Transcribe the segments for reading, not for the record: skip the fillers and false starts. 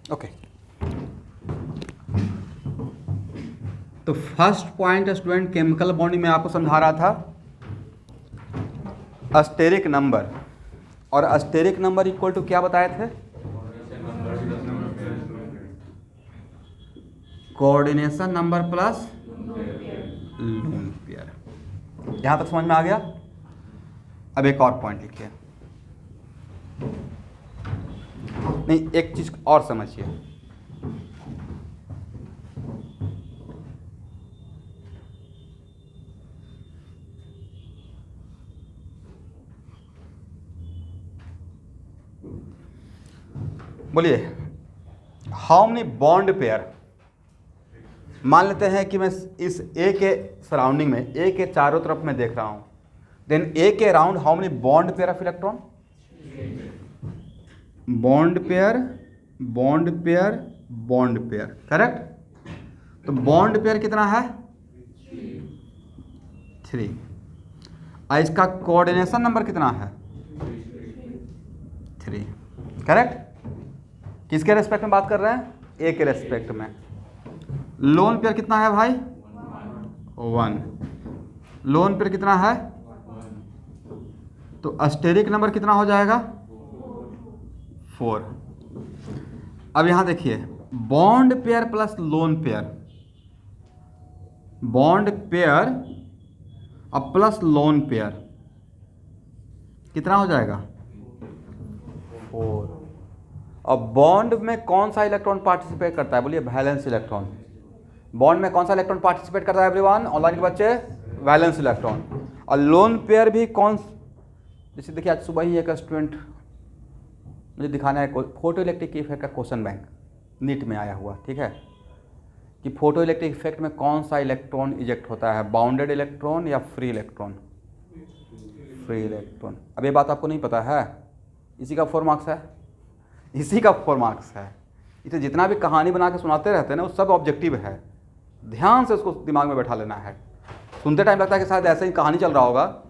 Okay, तो first point student chemical bonding में आपको समझा रहा था अस्टेरिक नंबर, और अस्टेरिक नंबर इक्वल टू क्या बताए थे? Coordination number plus lone pair. यहां तक समझ में आ गया? अब एक और पॉइंट लिखिए, नहीं एक चीज और समझिए। बोलिए, हाउ मेनी बॉन्ड पेयर, मान लेते हैं कि मैं इस ए के सराउंडिंग में, ए के चारों तरफ मैं देख रहा हूं, देन ए के around how many bond pair of electron? Bond pair, bond pair, bond pair, correct. तो बॉन्ड पेयर कितना है? 3। और इसका कोऑर्डिनेशन नंबर कितना है? 3, करेक्ट। किसके रेस्पेक्ट में बात कर रहे हैं? ए के रेस्पेक्ट में। लोन पेयर कितना है भाई? 1। लोन पेयर कितना है? तो अस्टेरिक नंबर कितना हो जाएगा? 4। अब यहां देखिए, bond pair plus lone pair, bond pair अब प्लस लोन पेयर कितना हो जाएगा? 4। अब बॉन्ड में कौन सा इलेक्ट्रॉन पार्टिसिपेट करता है? बोलिए, वैलेंस इलेक्ट्रॉन। बॉन्ड में कौन सा इलेक्ट्रॉन पार्टिसिपेट करता है एवरीवन, ऑनलाइन के बच्चे? Valence electron. और लोन पेयर भी कौन? जैसे देखिए, आज सुबह ही एक स्टूडेंट मुझे दिखाना है, फोटो इलेक्ट्रिक इफेक्ट का क्वेश्चन बैंक नीट में आया हुआ, ठीक है, कि फोटो इलेक्ट्रिक इफेक्ट में कौन सा इलेक्ट्रॉन इजेक्ट होता है, बाउंडेड इलेक्ट्रॉन या फ्री इलेक्ट्रॉन? Free electron. अब ये बात आपको नहीं पता है, इसी का 4 मार्क्स है, इसी का 4 मार्क्स है। इसे जितना भी कहानी बना के सुनाते रहते हैं ना, वो सब ऑब्जेक्टिव है, ध्यान से उसको दिमाग में बैठा लेना है। सुनते टाइम लगता है कि शायद ऐसे ही कहानी चल रहा होगा।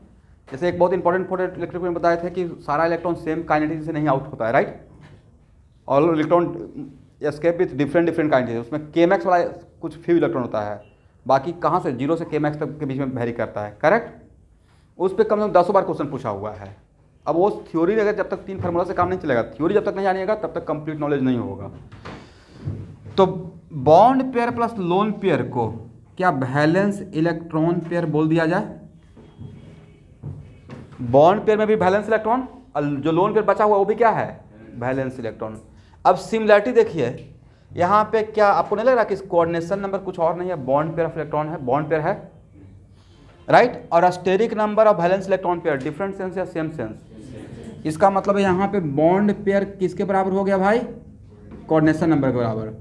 जैसे एक बहुत इंपॉर्टेंट फोटो इलेक्ट्रिक में बताए थे कि सारा इलेक्ट्रॉन सेम काइनेटिक से नहीं आउट होता है, राइट? और electron escape with different different kinetic, उसमें केमैक्स वाला कुछ फ्यू इलेक्ट्रॉन होता है, बाकी कहाँ से 0 से केमैक्स तक के बीच में वेरी करता है, करेक्ट? उस पर कम से कम 10 बार क्वेश्चन पूछा हुआ है। अब वो थ्योरी अगर जब तक 3 फार्मूला से काम नहीं चलेगा, थ्योरी जब तक नहीं जानिएगा तब तक कंप्लीट नॉलेज नहीं होगा। तो bond pair plus lone pair को क्या वैलेंस इलेक्ट्रॉन पेयर बोल दिया जाए? बॉन्ड पेयर में भी वैलेंस इलेक्ट्रॉन, और जो लोन पेयर बचा हुआ वो भी क्या है? Valence electron. अब सिमिलरिटी देखिए, यहाँ पे क्या आपको नहीं लग रहा कि कोऑर्डिनेशन नंबर कुछ और नहीं है, बॉन्ड पेयर ऑफ इलेक्ट्रॉन है, बॉन्ड पेयर है, राइट? और asterisk number of valence electron pair, different sense या सेम सेंस? इसका मतलब है यहाँ पे बॉन्ड पेयर किसके बराबर हो गया भाई? कोऑर्डिनेशन नंबर के बराबर।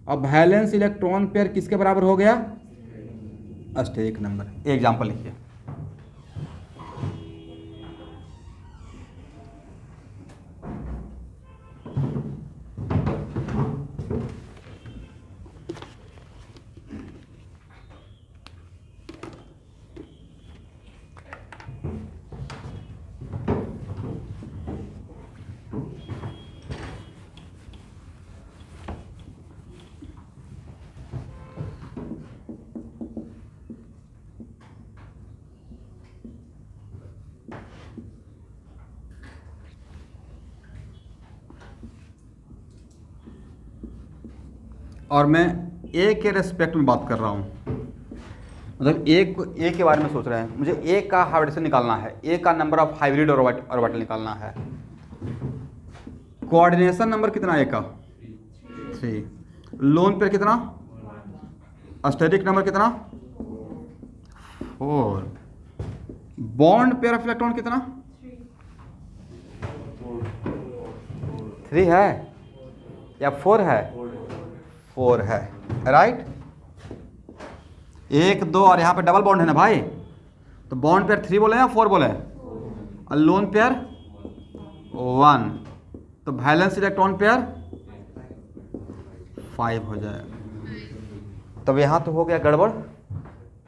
अब वैलेंस इलेक्ट्रॉन पेयर किसके बराबर हो गया? अस्टेरिक नंबर। एग्जांपल लिखिए, और मैं ए के रेस्पेक्ट में बात कर रहा हूँ, मतलब ए के बारे में सोच रहे हैं, मुझे ए का हाइब्रिडेशन निकालना है, ए का नंबर ऑफ हाइब्रिड ऑर्बिटल निकालना है। कोऑर्डिनेशन नंबर कितना ए का? 3। लोन पेयर कितना? अस्टेरिक नंबर कितना? 4। बॉन्ड पेयर ऑफ इलेक्ट्रॉन कितना? 3 है या 4 है? 4 है, राइट? 1 2 और यहाँ पे डबल बॉन्ड है ना भाई, तो बॉन्ड पेयर 3 बोले या 4 बोले? और लोन पेयर 1, तो वैलेंस इलेक्ट्रॉन पेयर 5 हो जाएगा। तब यहाँ तो हो गया गड़बड़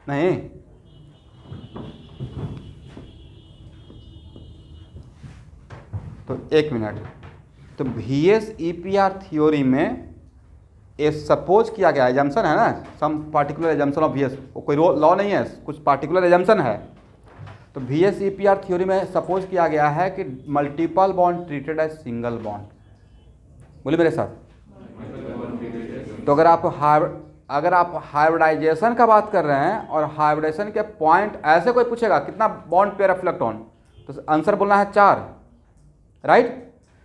नहीं? तो 1 मिनट, तो VSEPR थ्योरी में ये सपोज किया गया एजम्पशन है ना, सम पार्टिकुलर एजम्पशन ऑफ VS, कोई लॉ नहीं है, कुछ पार्टिकुलर एजम्पशन है। तो VSEPR थ्योरी में सपोज किया गया है कि multiple bond treated as single bond. बोलिए मेरे साथ। तो अगर आप हाइब्रिडाइजेशन का बात कर रहे हैं और हाइब्रिडाइजेशन के पॉइंट ऐसे कोई पूछेगा कितना बॉन्ड पेयर ऑफ इलेक्ट्रॉन, तो आंसर बोलना है 4, राइट।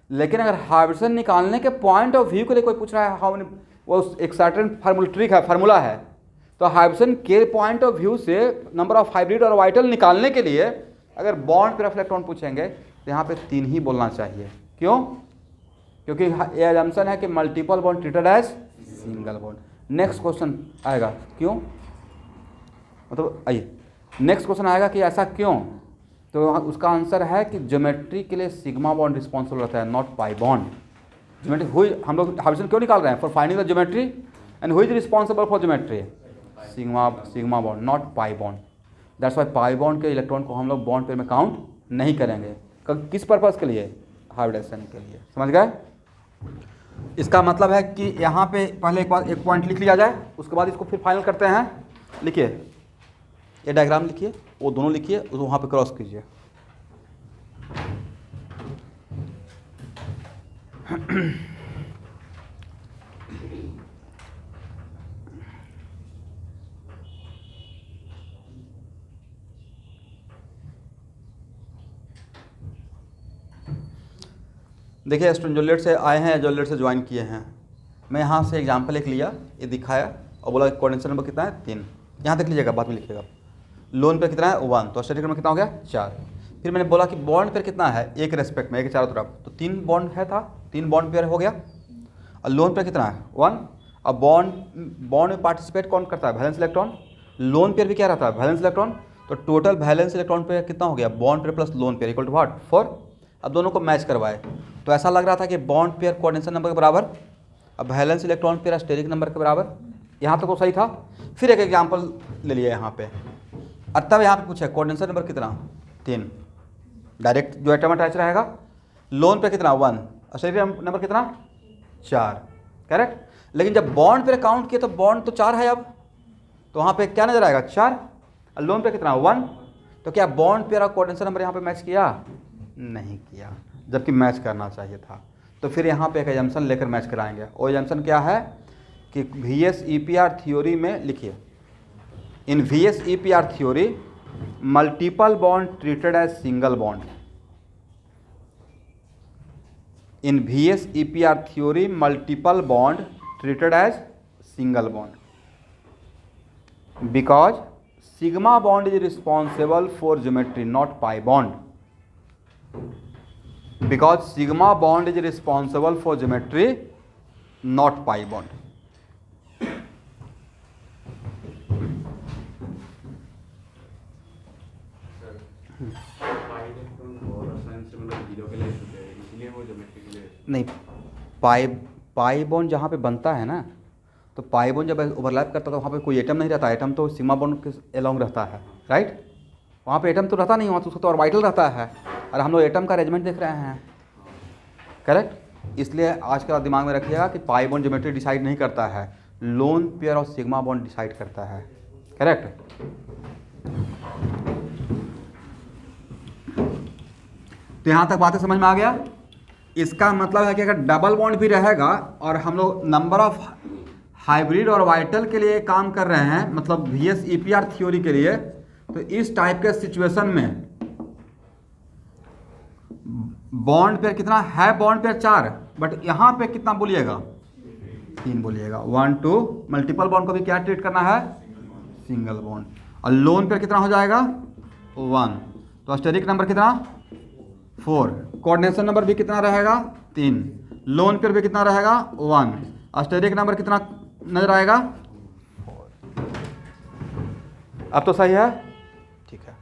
लेकिन अगर हाइब्रिडेशन निकालने के पॉइंट ऑफ व्यू के लिए कोई पूछ रहा है हाउ मेनी, वो एक सर्टेन फार्मूला है, तो हाइब्रिडेशन के पॉइंट ऑफ व्यू से नंबर ऑफ हाइब्रिड और वाइटल निकालने के लिए अगर बॉन्ड पेयर ऑफ इलेक्ट्रॉन पूछेंगे तो यहाँ पे 3 ही बोलना चाहिए। क्यों? क्योंकि ये अजम्पशन है कि multiple bond treated as single bond. Next question आएगा क्यों, मतलब आइए नेक्स्ट क्वेश्चन आएगा कि ऐसा क्यों, तो उसका आंसर है कि ज्योमेट्री के लिए सिग्मा बॉन्ड रिस्पॉन्सिबल रहता है, नॉट पाई बॉन्ड। ज्योमेट्री हुई हम लोग हाइब्रिडेशन क्यों निकाल रहे हैं, for finding the geometry and who is responsible for geometry, sigma bond not pi bond. That's why pi bond के इलेक्ट्रॉन को हम लोग बॉन्ड पेयर में काउंट नहीं करेंगे। किस पर्पज़ के लिए? हाइब्रिडेशन के लिए। समझ गए? इसका मतलब है कि यहाँ पे पहले एक पॉइंट लिख लिया जाए, उसके बाद इसको फिर फाइनल करते हैं। लिखिए, ये डायग्राम लिखिए, वो दोनों लिखिए, वहाँ पे क्रॉस कीजिए। देखिए स्टूडेंट जो लेट से आए हैं, जो लेट से ज्वाइन किए हैं, मैं यहाँ से एग्जाम्पल एक लिया, ये दिखाया और बोला कोऑर्डिनेशन नंबर कितना है 3, यहाँ तक लीजिएगा, बाद में लिखिएगा। लोन पे कितना है 1, तो स्टैटिक नंबर कितना हो गया 4। फिर मैंने बोला कि बॉन्ड पेयर कितना है, एक रेस्पेक्ट में, एक चारों तरफ, तो 3 बॉन्ड है था, 3 बॉन्ड पेयर हो गया। और लोन पेयर कितना है 1। अब बॉन्ड में पार्टिसिपेट कौन करता है, वैलेंस इलेक्ट्रॉन। लोन पेयर भी क्या रहता है, वैलेंस इलेक्ट्रॉन। तो टोटल वैलेंस इलेक्ट्रॉन पेयर कितना हो गया, bond pair plus lone pair equal to what 4। अब दोनों को मैच करवाए तो ऐसा लग रहा था कि बॉन्ड पेयर कोऑर्डिनेशन नंबर के बराबर, अब valence electron pair steric number के बराबर। यहाँ तक तो सही था। फिर एक एग्जाम्पल ले लिया यहाँ पे, और तब यहाँ पे पूछा कोऑर्डिनेशन नंबर कितना 3, डायरेक्ट जो एटम अटैच रहेगा। लोन पे कितना 1, स्टेरिक नंबर कितना 4, करेक्ट। लेकिन जब बॉन्ड पे काउंट किया तो बॉन्ड तो 4 है, अब तो वहाँ पे क्या नजर आएगा 4। और लोन पे कितना 1, तो क्या बॉन्ड पेयर और कोऑर्डिनेशन नंबर यहाँ पे मैच किया, नहीं किया, जबकि मैच करना चाहिए था। तो फिर यहाँ पे एक एजम्पशन लेकर मैच कराएंगे। वो एजम्पशन क्या है कि VSEPR थ्योरी में लिखिए, in VSEPR theory multiple bond treated as single bond. In VSEPR theory multiple bond treated as single bond because sigma bond is responsible for geometry not pi bond. Because sigma bond is responsible for geometry, not pi bond. नहीं, pi bond जहाँ पे बनता है ना, तो pi bond जब overlap करता है तो वहाँ पे कोई एटम नहीं रहता, एटम तो सिग्मा बॉन्ड के अलोंग रहता है, राइट। वहाँ पे एटम तो रहता नहीं, वहाँ तो उसको तो ऑर्बिटल रहता है, और हम लोग एटम का अरेंजमेंट देख रहे हैं, करेक्ट। इसलिए आज का दिमाग में रखिएगा कि पाई बॉन्ड ज्योमेट्री डिसाइड नहीं करता है, लोन पेयर और सिग्मा बॉन्ड डिसाइड करता है, करेक्ट। तो यहाँ तक बातें समझ में आ गया। इसका मतलब है कि अगर डबल बॉन्ड भी रहेगा और हम लोग नंबर ऑफ हाइब्रिड और वाइटल के लिए काम कर रहे हैं, मतलब VSEPR थ्योरी के लिए, तो इस टाइप के सिचुएशन में बॉन्ड पेयर कितना है, बॉन्ड पेयर 4, बट यहाँ पे कितना बोलिएगा 3 बोलिएगा। 1 2 मल्टीपल बॉन्ड को भी क्या ट्रीट करना है, सिंगल बॉन्ड। और लोन पेयर कितना हो जाएगा 1, तो स्टेरिक नंबर कितना 4, कोऑर्डिनेशन नंबर भी कितना रहेगा 3, लोन पेयर भी कितना रहेगा 1, स्टेरिक नंबर कितना नजर आएगा 4। अब तो सही है, ठीक है।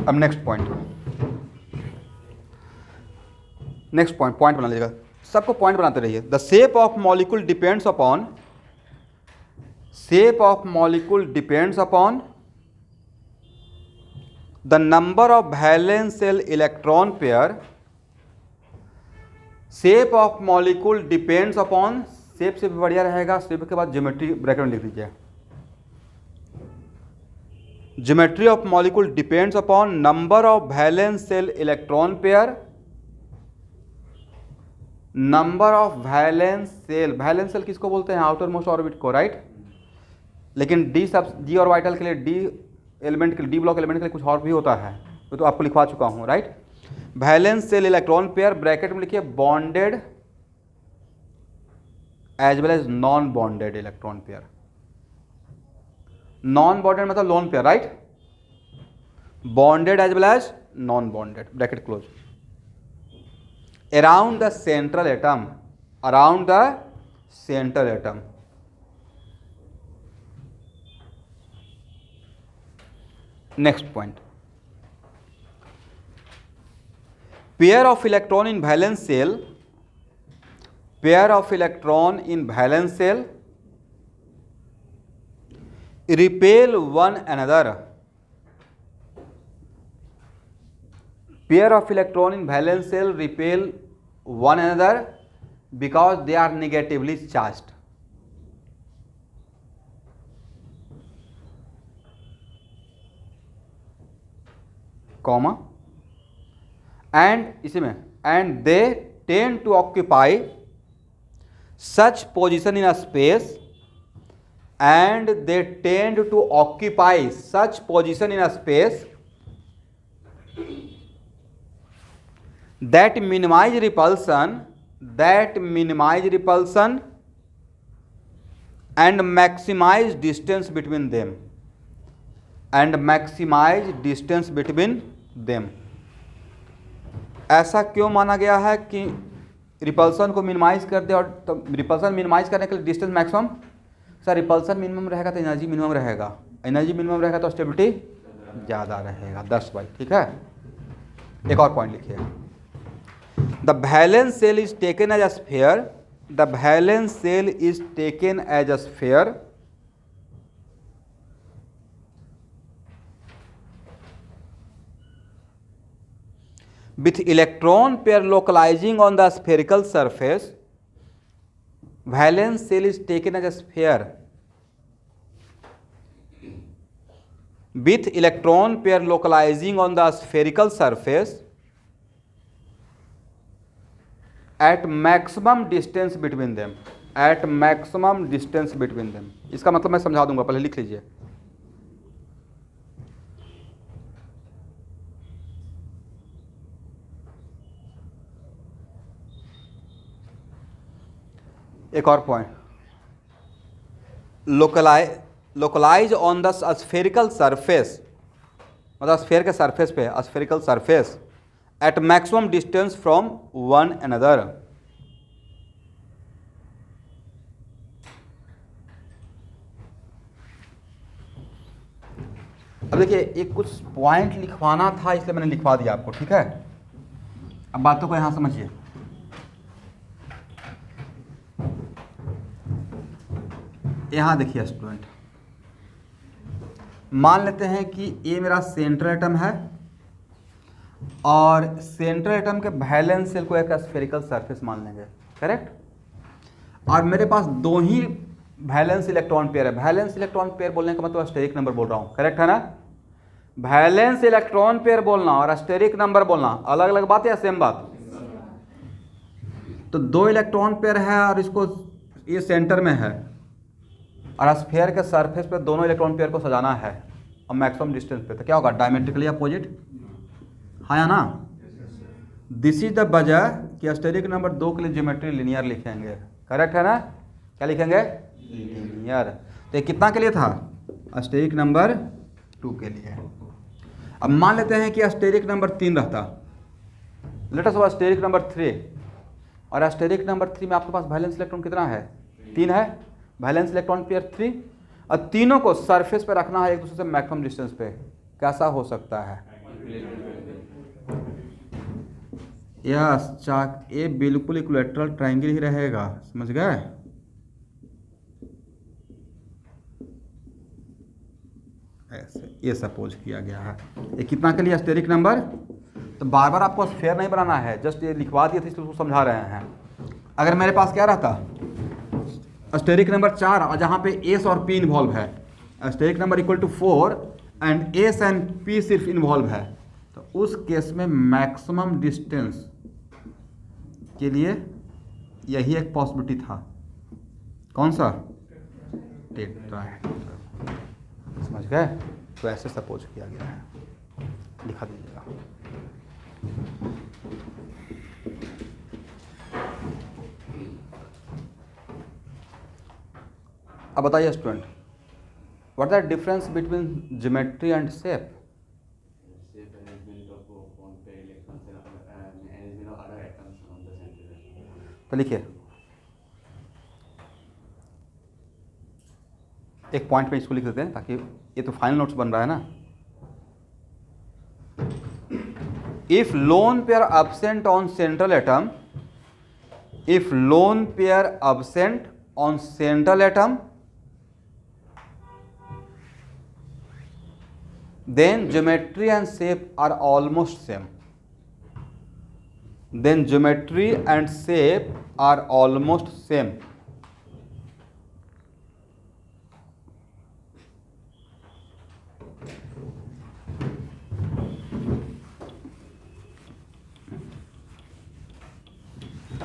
अब नेक्स्ट पॉइंट बना लीजिएगा, सबको पॉइंट बनाते रहिए। The shape of molecule depends upon the number of valence shell electron pair, shape of molecule depends upon, shape से भी बढ़िया रहेगा, शेप के बाद ज्योमेट्री ब्रैकेट में लिख दीजिए, geometry of molecule depends upon number of valence shell electron pair, number of valence shell किसको बोलते हैं, आउटर मोस्ट ऑर्बिट को, राइट। लेकिन डी सब डी ऑर्बिटल के लिए, डी एलिमेंट के लिए, डी ब्लॉक एलिमेंट के लिए कुछ और भी होता है, तो आपको लिखवा चुका हूँ, right. Valence shell electron pair bracket में लिखिए bonded as well as non bonded electron pair. Non bonded मतलब lone pair, right. Bonded as well as non bonded, bracket close. Around the central atom, around the central atom. Next point, pair of electron in valence shell, pair of electron in valence shell repel one another, pair of electron in valence shell repel one another because they are negatively charged. comma and इसी में and they tend to occupy such position in a space, and they tend to occupy such position in a space that minimize repulsion, and maximize distance between them, ऐसा क्यों माना गया है कि repulsion को minimise कर दे, और तो रिपल्सन मिनिमाइज करने के लिए distance maximum, sir repulsion minimum रहेगा तो एनर्जी मिनिमम रहेगा, एनर्जी मिनिमम रहेगा तो स्टेबिलिटी ज़्यादा रहेगा, 10 बाई, ठीक है। एक और पॉइंट लिखिए, the valence shell is taken as a sphere, the valence shell is taken as a sphere with electron pair localizing on the spherical surface. Valence shell is taken as a sphere with electron pair localizing on the spherical surface at maximum distance between them, at maximum distance between them. इसका मतलब मैं समझा दूंगा, पहले लिख लीजिए। एक और point, localise on the spherical surface, मतलब स्फेयर के सरफेस पे, spherical surface at maximum distance from one another. अब देखिए, एक कुछ पॉइंट लिखवाना था इसलिए मैंने लिखवा दिया आपको, ठीक है। अब बातों को यहां समझिए। यहाँ देखिए स्टूडेंट, मान लेते हैं कि ये मेरा सेंट्रल एटम है और सेंट्रल एटम के वैलेंस शेल को एक स्फेरिकल सरफेस मान लेंगे, करेक्ट। और मेरे पास दो ही वैलेंस इलेक्ट्रॉन पेयर है। वैलेंस इलेक्ट्रॉन पेयर बोलने का मतलब स्टेरिक नंबर बोल रहा हूँ, करेक्ट है ना। वैलेंस इलेक्ट्रॉन पेयर बोलना और स्टेरिक नंबर बोलना अलग अलग बात है या सेम बात। तो दो इलेक्ट्रॉन पेयर है और इसको ये सेंटर में है और स्फीयर के सरफेस पे दोनों इलेक्ट्रॉन पेयर को सजाना है और मैक्सिमम डिस्टेंस पे, तो क्या होगा, डायमेट्रिकली अपोजिट, हाँ या ना। दिस इज द वजह कि स्टेरिक नंबर 2 के लिए ज्योमेट्री लिनियर लिखेंगे, करेक्ट है ना। क्या लिखेंगे, लिनियर। तो ये कितना के लिए था, स्टेरिक नंबर 2 के लिए। अब मान लेते हैं कि स्टेरिक नंबर 3 रहता, let us suppose steric number 3, और स्टेरिक नंबर 3 में आपके पास वैलेंस इलेक्ट्रॉन कितना है, 3 है, वैलेंस इलेक्ट्रॉन पेयर 3, और तीनों को सरफेस पे रखना है एक दूसरे से मैक्सिमम डिस्टेंस पे। कैसा हो सकता है, यस चाक, ये बिल्कुल इक्विलैटरल ट्रायंगल ही रहेगा, समझ गए। ऐसे ये सपोज किया गया है। ये कितना के लिए स्टेरिक नंबर, तो बार बार आपको स्फीयर नहीं बनाना है, जस्ट ये लिखवा दिए थे इसलिए उसको समझा रहे हैं। अगर मेरे पास क्या रहता, स्टेरिक नंबर 4 और जहाँ पे एस और पी इन्वॉल्व है, steric number equal to 4 and S and P सिर्फ इन्वॉल्व है, तो उस केस में मैक्सिमम डिस्टेंस के लिए यही एक पॉसिबिलिटी था। कौन सा? टेट्राहेड्रल। समझ गए? तो ऐसे सपोज किया गया है, लिखा दीजिएगा। अब बताइए student, what is the difference between geometry and shape? तो लिखिए, एक पॉइंट पे इसको लिख देते हैं ताकि ये तो फाइनल नोट्स बन रहा है ना। If lone pair absent on central atom, if lone pair absent on central atom, then geometry and shape are almost same. Then geometry and shape are almost same.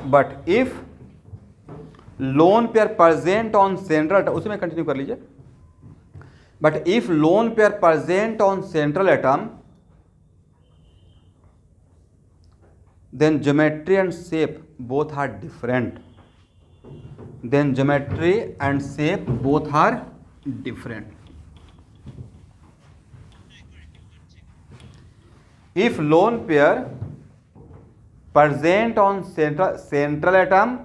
But if lone pair present on central atom, उसी में continue कर लीजिए। But if lone pair present on central atom, then geometry and shape both are different. Then geometry and shape both are different. If lone pair present on central atom,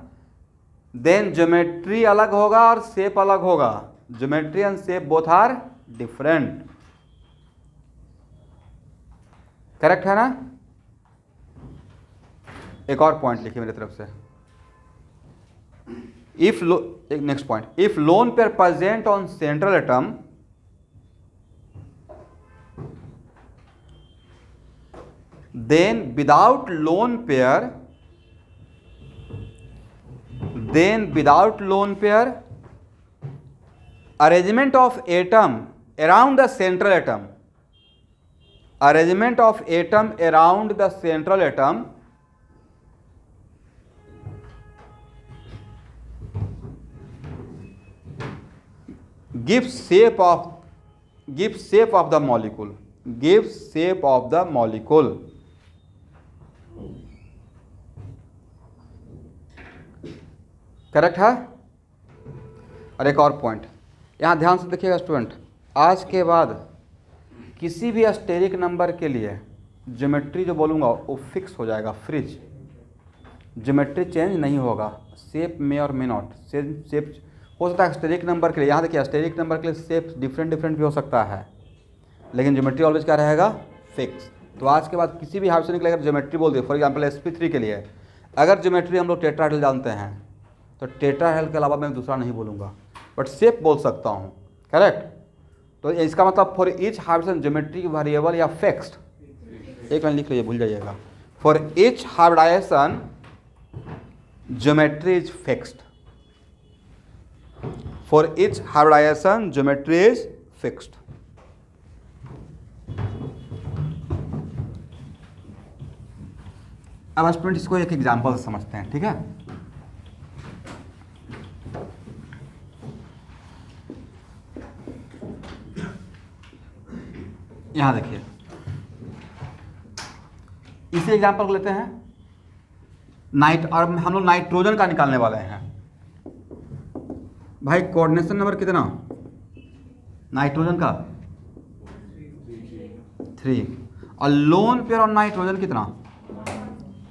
then geometry अलग होगा और shape अलग होगा। Geometry and shape both are different. Correct है ना? एक और point लिखिए मेरी तरफ से। If next point, if lone pair present on central atom, then without lone pair, arrangement of atom around the central atom, arrangement of atom around the central atom gives shape of the molecule, gives shape of the molecule. Correct है? और एक और point यहाँ ध्यान से देखिएगा student, आज के बाद किसी भी स्टेरिक नंबर के लिए ज्योमेट्री जो बोलूँगा वो फिक्स हो जाएगा, फ्रिज। ज्योमेट्री चेंज नहीं होगा, शेप में और मे नॉट। शेप हो सकता है स्टेरिक नंबर के लिए, यहाँ देखिए स्टेरिक नंबर के लिए शेप डिफरेंट भी हो सकता है, लेकिन ज्योमेट्री ऑलवेज क्या रहेगा? फिक्स। तो आज के बाद किसी भी हाइपोथेटिकल के लिए अगर ज्योमेट्री बोल दिए, फॉर एग्जांपल sp3 के लिए अगर ज्योमेट्री हम लोग टेट्राहेड्रल जानते हैं तो टेट्राहेड्रल के अलावा मैं दूसरा नहीं बोलूँगा, बट शेप बोल सकता हूँ। करेक्ट? तो इसका मतलब for each hybridization geometry variable या फिक्स्ड, एक लाइन लिख लीजिए, भूल जाइएगा। For each hybridization geometry is fixed, for each hybridization geometry is fixed. अब स्टूडेंट इसको एक एग्जांपल से समझते हैं, ठीक है? यहां देखिए, इसी एग्जांपल को लेते हैं और हम लोग नाइट्रोजन का निकालने वाले हैं। भाई कोऑर्डिनेशन नंबर कितना नाइट्रोजन का? 3। और लोन पेयर ऑफ नाइट्रोजन कितना?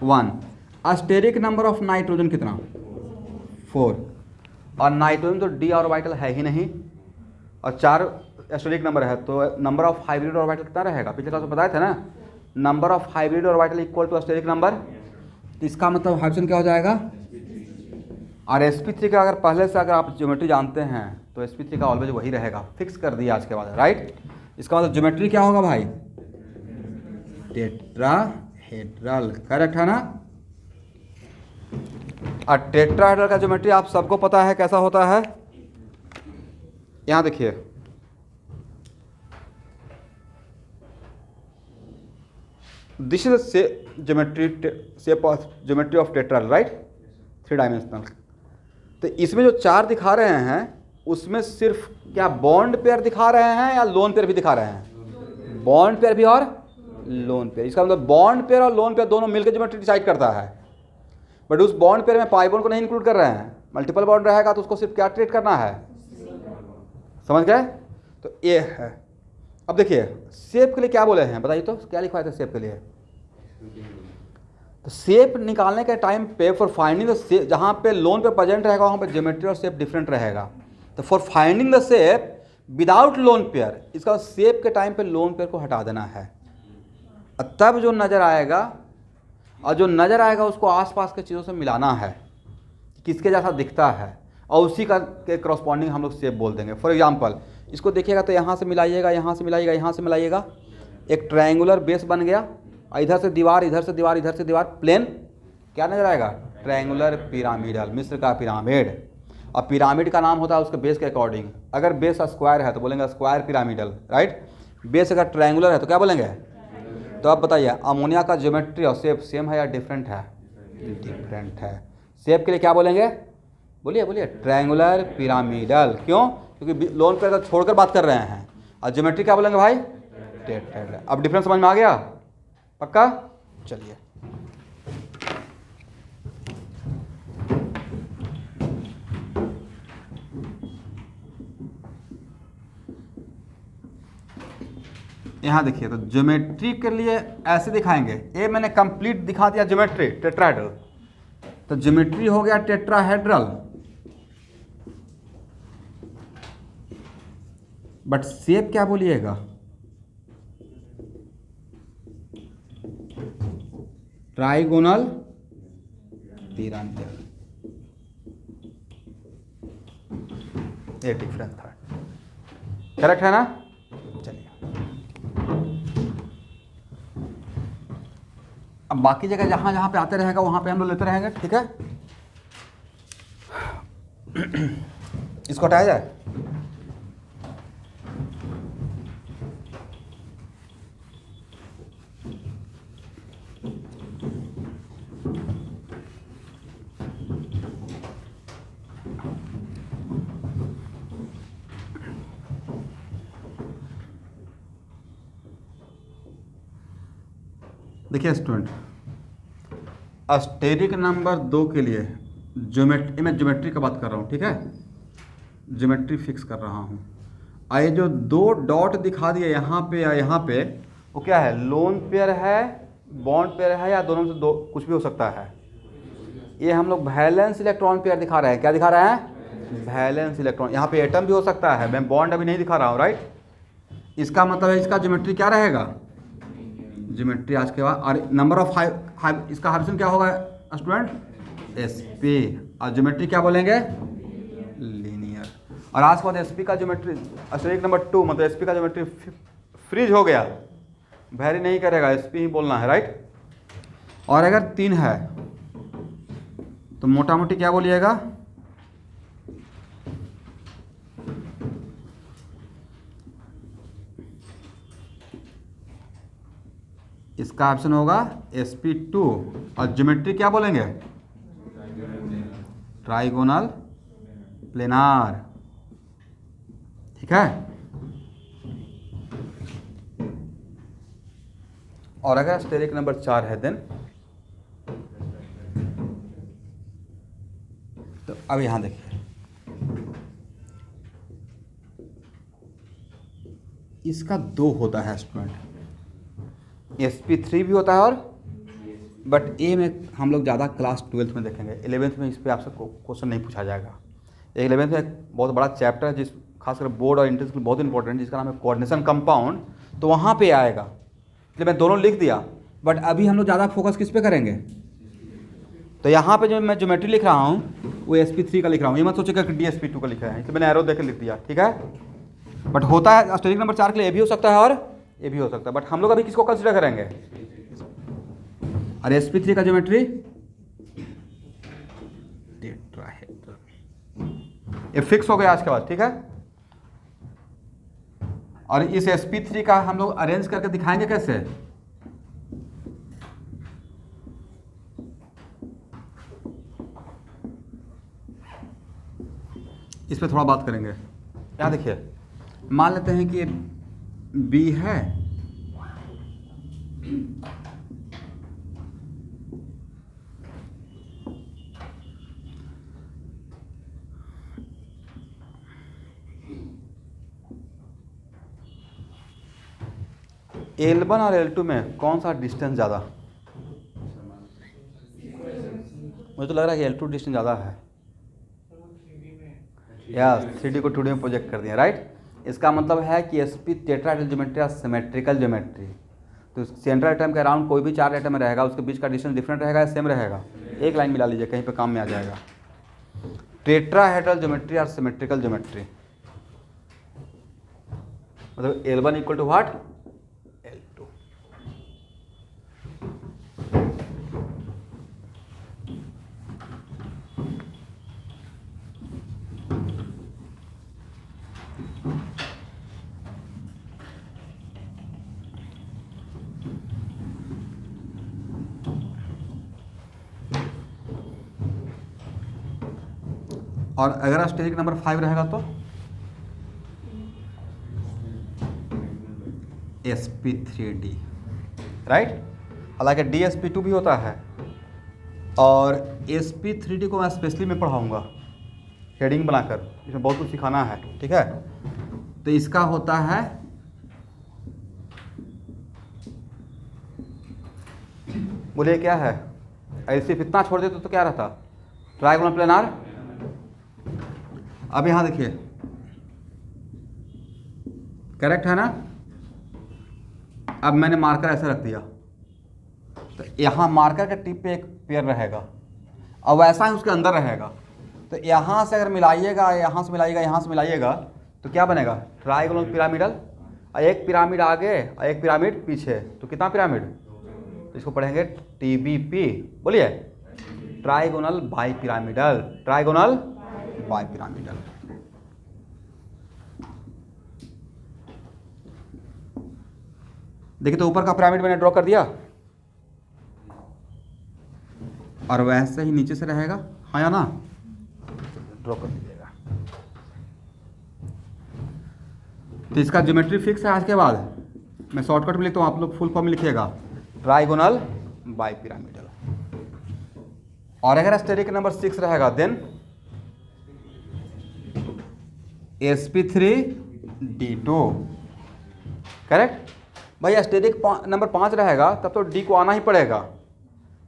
1। अस्टेरिक नंबर ऑफ नाइट्रोजन कितना? 4। और नाइट्रोजन तो डी ऑर्बिटल है ही नहीं, और 4 एस्टेरिक नंबर है, तो नंबर ऑफ हाइब्रिड ऑर्बिटल कितना रहेगा? पिछले क्लास में बताया था ना, number of hybrid orbital equal to steric number. तो इसका मतलब हाइड्रोजन क्या हो जाएगा? और sp3 का अगर पहले से अगर आप ज्योमेट्री जानते हैं तो sp3 का ऑलवेज वही रहेगा, फिक्स कर दिया आज के बाद, राइट? इसका मतलब ज्योमेट्री क्या होगा भाई? टेट्राहेड्रल, करेक्ट है ना? और टेट्राहेड्रल का ज्योमेट्री आप सबको पता है कैसा होता है। यहाँ देखिए, this is shape of geometry of tetrahedral, right, 3 dimensional. तो इसमें जो 4 दिखा रहे हैं उसमें सिर्फ क्या बॉन्ड पेयर दिखा रहे हैं या लोन पेयर भी दिखा रहे हैं? बॉन्ड पेयर भी और लोन पेयर। इसका मतलब बॉन्ड पेयर और लोन पेयर दोनों मिलकर ज्योमेट्री डिसाइड करता है। बट उस बॉन्ड पेयर में पाई बॉन्ड को नहीं इंक्लूड कर रहे हैं। मल्टीपल बॉन्ड रहेगा तो उसको सिर्फ क्या ट्रीट करना है, समझ गए? तो ये है। अब देखिए शेप के लिए क्या बोले हैं बताइए, तो क्या लिखवाए थे शेप के लिए? तो शेप निकालने के टाइम पे फॉर फाइंडिंग द शेप, जहाँ पे लोन पे प्रेजेंट रहेगा वहाँ पे ज्योमेट्री और शेप डिफरेंट रहेगा। तो for finding the shape without lone pair, इसका शेप के टाइम पे लोन पेयर को हटा देना है, तब जो नज़र आएगा, और जो नज़र आएगा उसको आसपास के चीज़ों से मिलाना है, किसके जैसा दिखता है, और उसी का के करस्पॉन्डिंग हम लोग शेप बोल देंगे। फॉर एग्जांपल इसको देखिएगा तो यहाँ से मिलाइएगा, यहाँ से मिलाइएगा, यहाँ से मिलाइएगा, एक ट्रायंगुलर बेस बन गया, इधर से दीवार, इधर से दीवार, इधर से दीवार, प्लेन क्या नजर आएगा? ट्रायंगुलर पिरामिडल, मिस्र का पिरामिड। और पिरामिड का नाम होता है उसके बेस के अकॉर्डिंग। अगर बेस स्क्वायर है तो बोलेंगे स्क्वायर पिरामिडल, राइट। बेस अगर ट्रायंगुलर है तो क्या बोलेंगे? तो अब बताइए अमोनिया का ज्योमेट्री और शेप सेम है या डिफरेंट है? डिफरेंट है। शेप के लिए क्या बोलेंगे? बोलिए बोलिए, ट्रायंगुलर पिरामिडल। क्यों? क्योंकि लोन पे छोड़कर बात कर रहे हैं। और ज्योमेट्री क्या बोलेंगे भाई? टेट्राहेड्रल। अब डिफरेंस समझ में आ गया? पक्का? चलिए यहाँ देखिए, तो ज्योमेट्री के लिए ऐसे दिखाएंगे। ये मैंने कंप्लीट दिखा दिया ज्योमेट्री टेट्राहेड्रल, तो ज्योमेट्री हो गया टेट्राहेड्रल। बट शेप क्या बोलिएगा? Trigonal pyramidal. ये डिफरेंस था, करेक्ट है ना? चलिए अब बाकी जगह जहां जहां पे आते रहेगा वहां पे हम लोग लेते रहेंगे, ठीक है? इसको हटाया जाए। देखिए स्टूडेंट, अस्टेरिक नंबर 2 के लिए ज्योमेट्री, मैं ज्योमेट्री का बात कर रहा हूँ, ठीक है? ज्योमेट्री फिक्स कर रहा हूँ। आइए जो 2 डॉट दिखा दिए यहाँ पे या यहाँ पे, वो क्या है? लोन पेयर है, बॉन्ड पेयर है, या दोनों में से दो कुछ भी हो सकता है। ये हम लोग वैलेंस इलेक्ट्रॉन पेयर दिखा रहे हैं। क्या दिखा रहे हैं? Valence electron. यहाँ पे एटम भी हो सकता है, मैं बॉन्ड अभी नहीं दिखा रहा हूँ, राइट। इसका मतलब है इसका ज्योमेट्री क्या रहेगा? ज्योमेट्री आज के बाद, और नंबर ऑफ इसका हाइब्रिडेशन क्या होगा स्टूडेंट? sp। और ज्योमेट्री क्या बोलेंगे? लीनियर। और आज के बाद sp का ज्योमेट्री, अस्टेरिक नंबर 2 मतलब sp का ज्योमेट्री फ्रीज हो गया, वेरी नहीं करेगा, sp ही बोलना है, राइट। और अगर 3 है तो मोटा मोटी क्या बोलिएगा? इसका ऑप्शन होगा sp2। और ज्योमेट्री क्या बोलेंगे? ट्राइगोनल प्लेनार, ठीक है। और अगर स्टेरिक नंबर 4 है देन, तो अब यहां देखिए, इसका 2 होता है स्टूडेंट, sp3 भी होता है, और बट ए में हम लोग ज़्यादा क्लास 12th में देखेंगे। 11th में इस पर आपसे क्वेश्चन नहीं पूछा जाएगा। 11th में एक बहुत बड़ा चैप्टर है जिस खासकर बोर्ड और इंट्रेंस के लिए बहुत इंपॉर्टेंट, जिसका नाम है कोऑर्डिनेशन कंपाउंड, तो वहाँ पे आएगा। इसलिए मैं दोनों लिख दिया, बट अभी हम लोग ज़्यादा फोकस किस पे करेंगे? तो यहाँ पे जो मैं ज्योमेट्री लिख रहा हूँ वो sp3 का लिख रहा हूँ। ये मत सोचेगा कि dsp2 का लिखा है, इसलिए मैंने एरो देकर लिख दिया, ठीक है। बट होता है स्टेरिक नंबर 4 के लिए ये भी हो सकता है और ये भी हो सकता है, बट हम लोग अभी किसको कंसिडर करेंगे? और sp3 का ज्योमेट्री टेट्राहेड्रल, ये फिक्स हो गया आज के बाद, ठीक है। और इस sp3 का हम लोग अरेंज करके दिखाएंगे कैसे? इस पे थोड़ा बात करेंगे। यहाँ देखिए, मान लेते हैं कि B है, L1 और L2 में कौन सा डिस्टेंस ज़्यादा? मुझे तो लग रहा है कि L2 डिस्टेंस ज़्यादा है। यस, 3D को 2D में प्रोजेक्ट कर दिया, राइट। इसका मतलब है कि sp टेट्राहेड्रल ज्योमेट्री या सिमेट्रिकल ज्योमेट्री, तो सेंट्रल एटम के अराउंड कोई भी 4 एटम में रहेगा, उसके बीच का डिस्टेंस डिफरेंट रहेगा या सेम रहेगा? एक लाइन मिला लीजिए, कहीं पे काम में आ जाएगा। टेट्राहेड्रल ज्योमेट्री और सिमेट्रिकल ज्योमेट्री मतलब L1 equal to what? L2। और अगर स्टेरिक नंबर 5 रहेगा तो sp3d, राइट। हालांकि dsp2 भी होता है, और sp3d को मैं स्पेशली में पढ़ाऊंगा हेडिंग बनाकर, इसमें बहुत कुछ सिखाना है, ठीक है। तो इसका होता है बोलिए क्या है? ऐसे सिर्फ इतना छोड़ देते तो क्या रहता? Trigonal planar. अब यहाँ देखिए, करेक्ट है ना? अब मैंने मार्कर ऐसे रख दिया, तो यहाँ मार्कर के टिप पे एक पेयर रहेगा, अब वैसा ही उसके अंदर रहेगा। तो यहाँ से अगर मिलाइएगा, यहाँ से मिलाइएगा, यहाँ से मिलाइएगा, तो क्या बनेगा? Trigonal pyramidal. और एक पिरामिड आगे और एक पिरामिड पीछे, तो कितना पिरामिड? इसको पढ़ेंगे TBP। बोलिए, trigonal bi pyramidal, trigonal bi pyramidal. देखिए, तो ऊपर का पिरामिड मैंने ड्रॉ कर दिया, और वैसे ही नीचे से रहेगा, हाँ या ना? ड्रॉ कर दीजिएगा। तो इसका ज्योमेट्री फिक्स है। आज के बाद मैं शॉर्टकट में लिखता हूँ, आप लोग फुल फॉर्म में लिखिएगा, ट्राइगोनल बाई पिरामिडल। और अगर स्टेरिक नंबर 6 रहेगा, देन sp3d2, करेक्ट। भाई स्टेरिक नंबर 5 रहेगा तब तो D को आना ही पड़ेगा।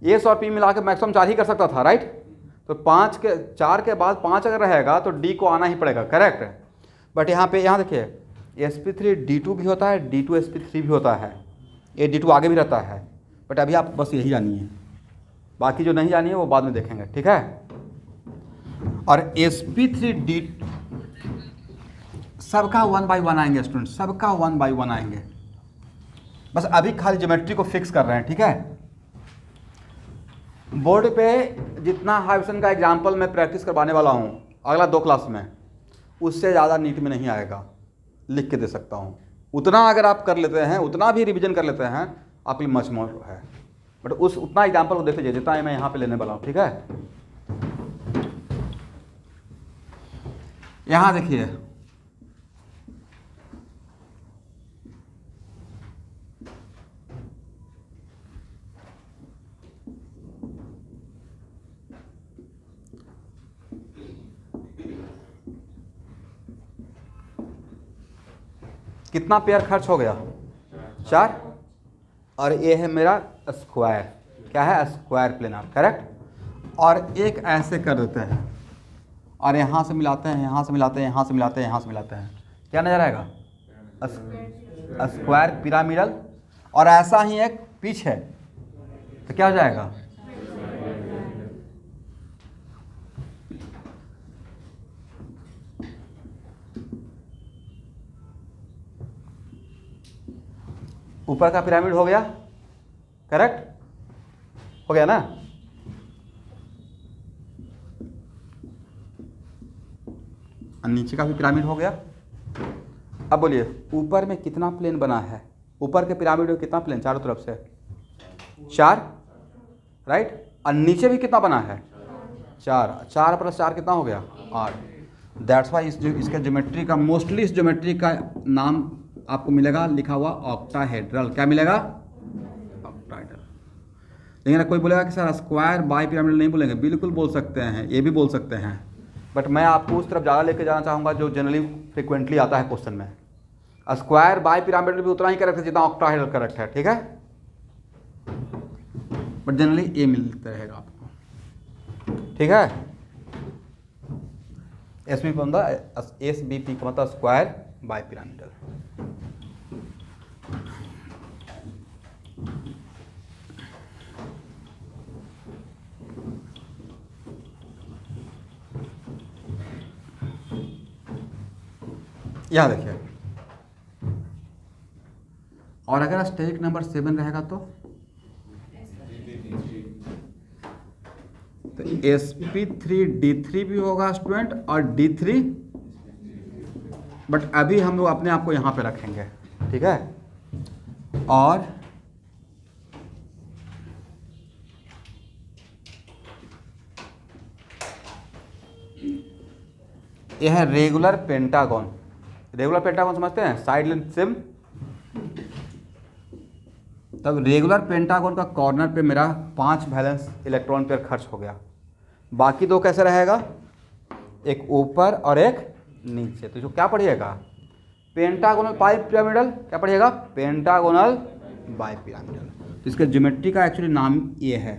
एस और P मिला के मैक्सिमम 4 ही कर सकता था, राइट। तो 4 के बाद 5 अगर रहेगा तो D को आना ही पड़ेगा, करेक्ट। बट यहाँ पे, यहाँ देखिए, sp3d2 भी होता है, D2 sp3 भी होता है, ये D2 आगे भी रहता है। बट अभी आप बस यही जानिए, बाकी जो नहीं जानिए वो बाद में देखेंगे, ठीक है। और sp3d सबका 1 बाई 1 आएंगे स्टूडेंट, सबका 1 बाई 1 आएंगे। बस अभी खाली ज्योमेट्री को फिक्स कर रहे हैं, ठीक है। बोर्ड पे जितना हाइब्सन का एग्जाम्पल मैं प्रैक्टिस करवाने वाला हूँ अगला 2 क्लास में, उससे ज़्यादा नीट में नहीं आएगा, लिख के दे सकता हूँ। उतना अगर आप कर लेते हैं, उतना भी रिवीजन कर लेते हैं, आपके लिए मच मोर है। बट उतना एग्जाम्पल को देख लीजिए जितना मैं यहाँ पे लेने वाला हूँ, ठीक है। यहाँ देखिए, कितना पेयर खर्च हो गया? 4। और ये है मेरा स्क्वायर, क्या है? Square planar, correct. और एक ऐसे कर देते हैं, और यहाँ से मिलाते हैं, यहाँ से मिलाते हैं, यहाँ से मिलाते हैं, यहाँ से मिलाते हैं, क्या नजर आएगा? Square pyramidal. और ऐसा ही एक पिच है, तो क्या हो जाएगा? ऊपर का पिरामिड हो गया, करेक्ट हो गया ना। नीचे का भी पिरामिड हो गया। अब बोलिए ऊपर में कितना प्लेन बना है, ऊपर के पिरामिड में कितना प्लेन, चारों तरफ से 4, राइट। और नीचे भी कितना बना है 4, 4 + 4 कितना हो गया 8। दैट्स वाई इसके ज्योमेट्री का, मोस्टली इस ज्योमेट्री का नाम आपको मिलेगा लिखा हुआ ऑक्टाहेड्रल। क्या मिलेगा, ऑक्टाहेड्रल। लेकिन कोई बोलेगा कि सर स्क्वायर बाई पिरामिडल नहीं बोलेंगे, बिल्कुल बोल सकते हैं, ये भी बोल सकते हैं, बट मैं आपको उस तरफ ज़्यादा लेके जाना चाहूँगा जो जनरली फ्रिक्वेंटली आता है क्वेश्चन में। स्क्वायर बाई पिरामिडल भी उतना ही करेक्ट है जितना ऑक्टाहेड्रल करेक्ट है, ठीक है, बट जनरली ये मिलता रहेगा आपको, ठीक है। SBP का मतलब स्क्वायर बाई पिरामिडल। यहाँ देखिए, और अगर स्टेरिक नंबर 7 रहेगा तो sp3d3 भी होगा स्टूडेंट, और d3, बट अभी हम लोग अपने आप को यहाँ पे रखेंगे, ठीक है। और यह है रेगुलर पेंटागन। रेगुलर पेंटागन समझते हैं, साइड लेंथ सेम। तब रेगुलर पेंटागन का कॉर्नर पे मेरा 5 वैलेंस इलेक्ट्रॉन पेयर खर्च हो गया, बाकी 2 कैसे रहेगा, एक ऊपर और एक नीचे। तो जो क्या पढ़िएगा, पेंटागोनल बाई पिरामिडल, क्या पढ़िएगा, पेंटागोनल बाई पिरामिडल। तो इसके ज्योमेट्री का एक्चुअली नाम ये है।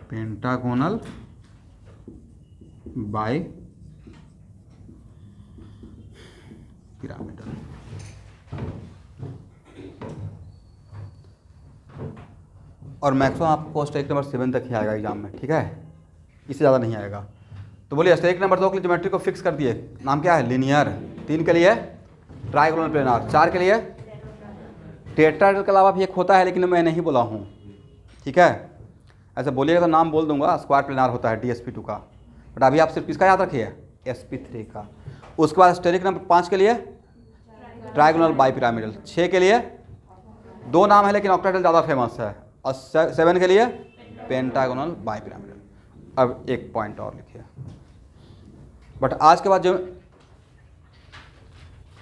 Pentagonal bi pyramidal. और मैक्सिमम आपको स्टेरिक नंबर 7 तक ही आएगा एग्जाम में, ठीक है, इससे ज़्यादा नहीं आएगा। तो बोलिए स्टेरिक नंबर 2 के लिए ज्योमेट्री को फिक्स कर दिए, नाम क्या है, लीनियर। 3 के लिए ट्राइगोनल प्लेनार, 4 के लिए टेट्राहेड्रल के अलावा भी एक होता है लेकिन मैं नहीं बोला हूँ, ठीक है। ऐसे बोलिएगा तो नाम बोल दूंगा, स्क्वायर प्लेनार होता है DSP2 का, बट अभी आप सिर्फ किसका याद रखिए, SP3 का। उसके बाद स्टेरिक नंबर 5 के लिए ट्राइगोनल बाई पिरामिडल, 6 के लिए 2 नाम है लेकिन ऑक्टाहेड्रल ज़्यादा फेमस है, और 7 के लिए पेंटागोनल बाई पिरामिडल। अब एक पॉइंट और लिखिए, बट आज के बाद जो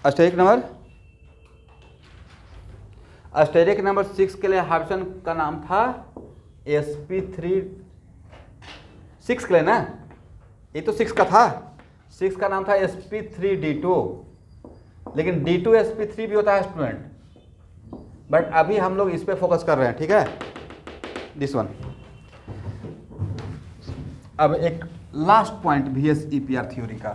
स्टेरिक नंबर 6 के लिए हाइब्सन का नाम था SP3, 6 के लिए ना, ये तो 6 का था, 6 का नाम था SP3D2, लेकिन D2 SP3 भी होता है स्टूडेंट, बट अभी हम लोग इस पे फोकस कर रहे हैं, ठीक है, दिस वन। अब एक लास्ट पॉइंट VSEPR थ्योरी का।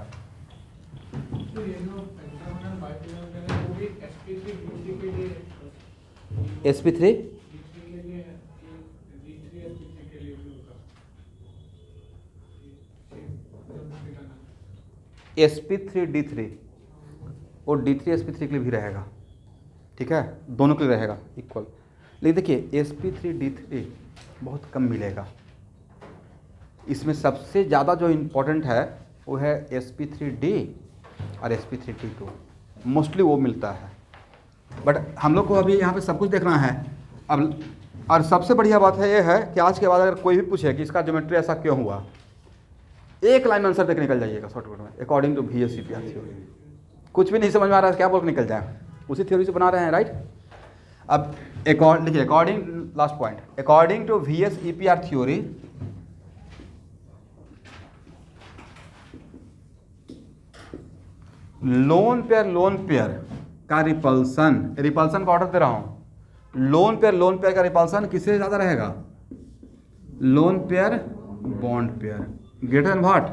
SP3 SP3D3 और D3 SP3 के लिए भी रहेगा, ठीक है, दोनों के लिए रहेगा इक्वल। लेकिन देखिए SP3D3 बहुत कम मिलेगा, इसमें सबसे ज़्यादा जो इम्पोर्टेंट है वो है SP3D और SP3D2, मोस्टली वो मिलता है। बट हम लोग को अभी यहाँ पे सब कुछ देखना है अब। और सबसे बढ़िया बात है ये है कि आज के बाद अगर कोई भी पूछे कि इसका ज्योमेट्री ऐसा क्यों हुआ, एक लाइन में आंसर देख निकल जाइएगा शॉर्टकट में, अकॉर्डिंग टू VSEPR थ्योरी। कुछ भी नहीं समझ में आ रहा है क्या बोल निकल जाए, उसी थ्योरी से बना रहे हैं, राइट। अब लिखिए according, last point, according to VSEPR theory lone pair का रिपल्सन का ऑर्डर दे रहा हूं, लोन पेयर का रिपल्सन किससे ज़्यादा रहेगा, lone pair bond pair, greater than what,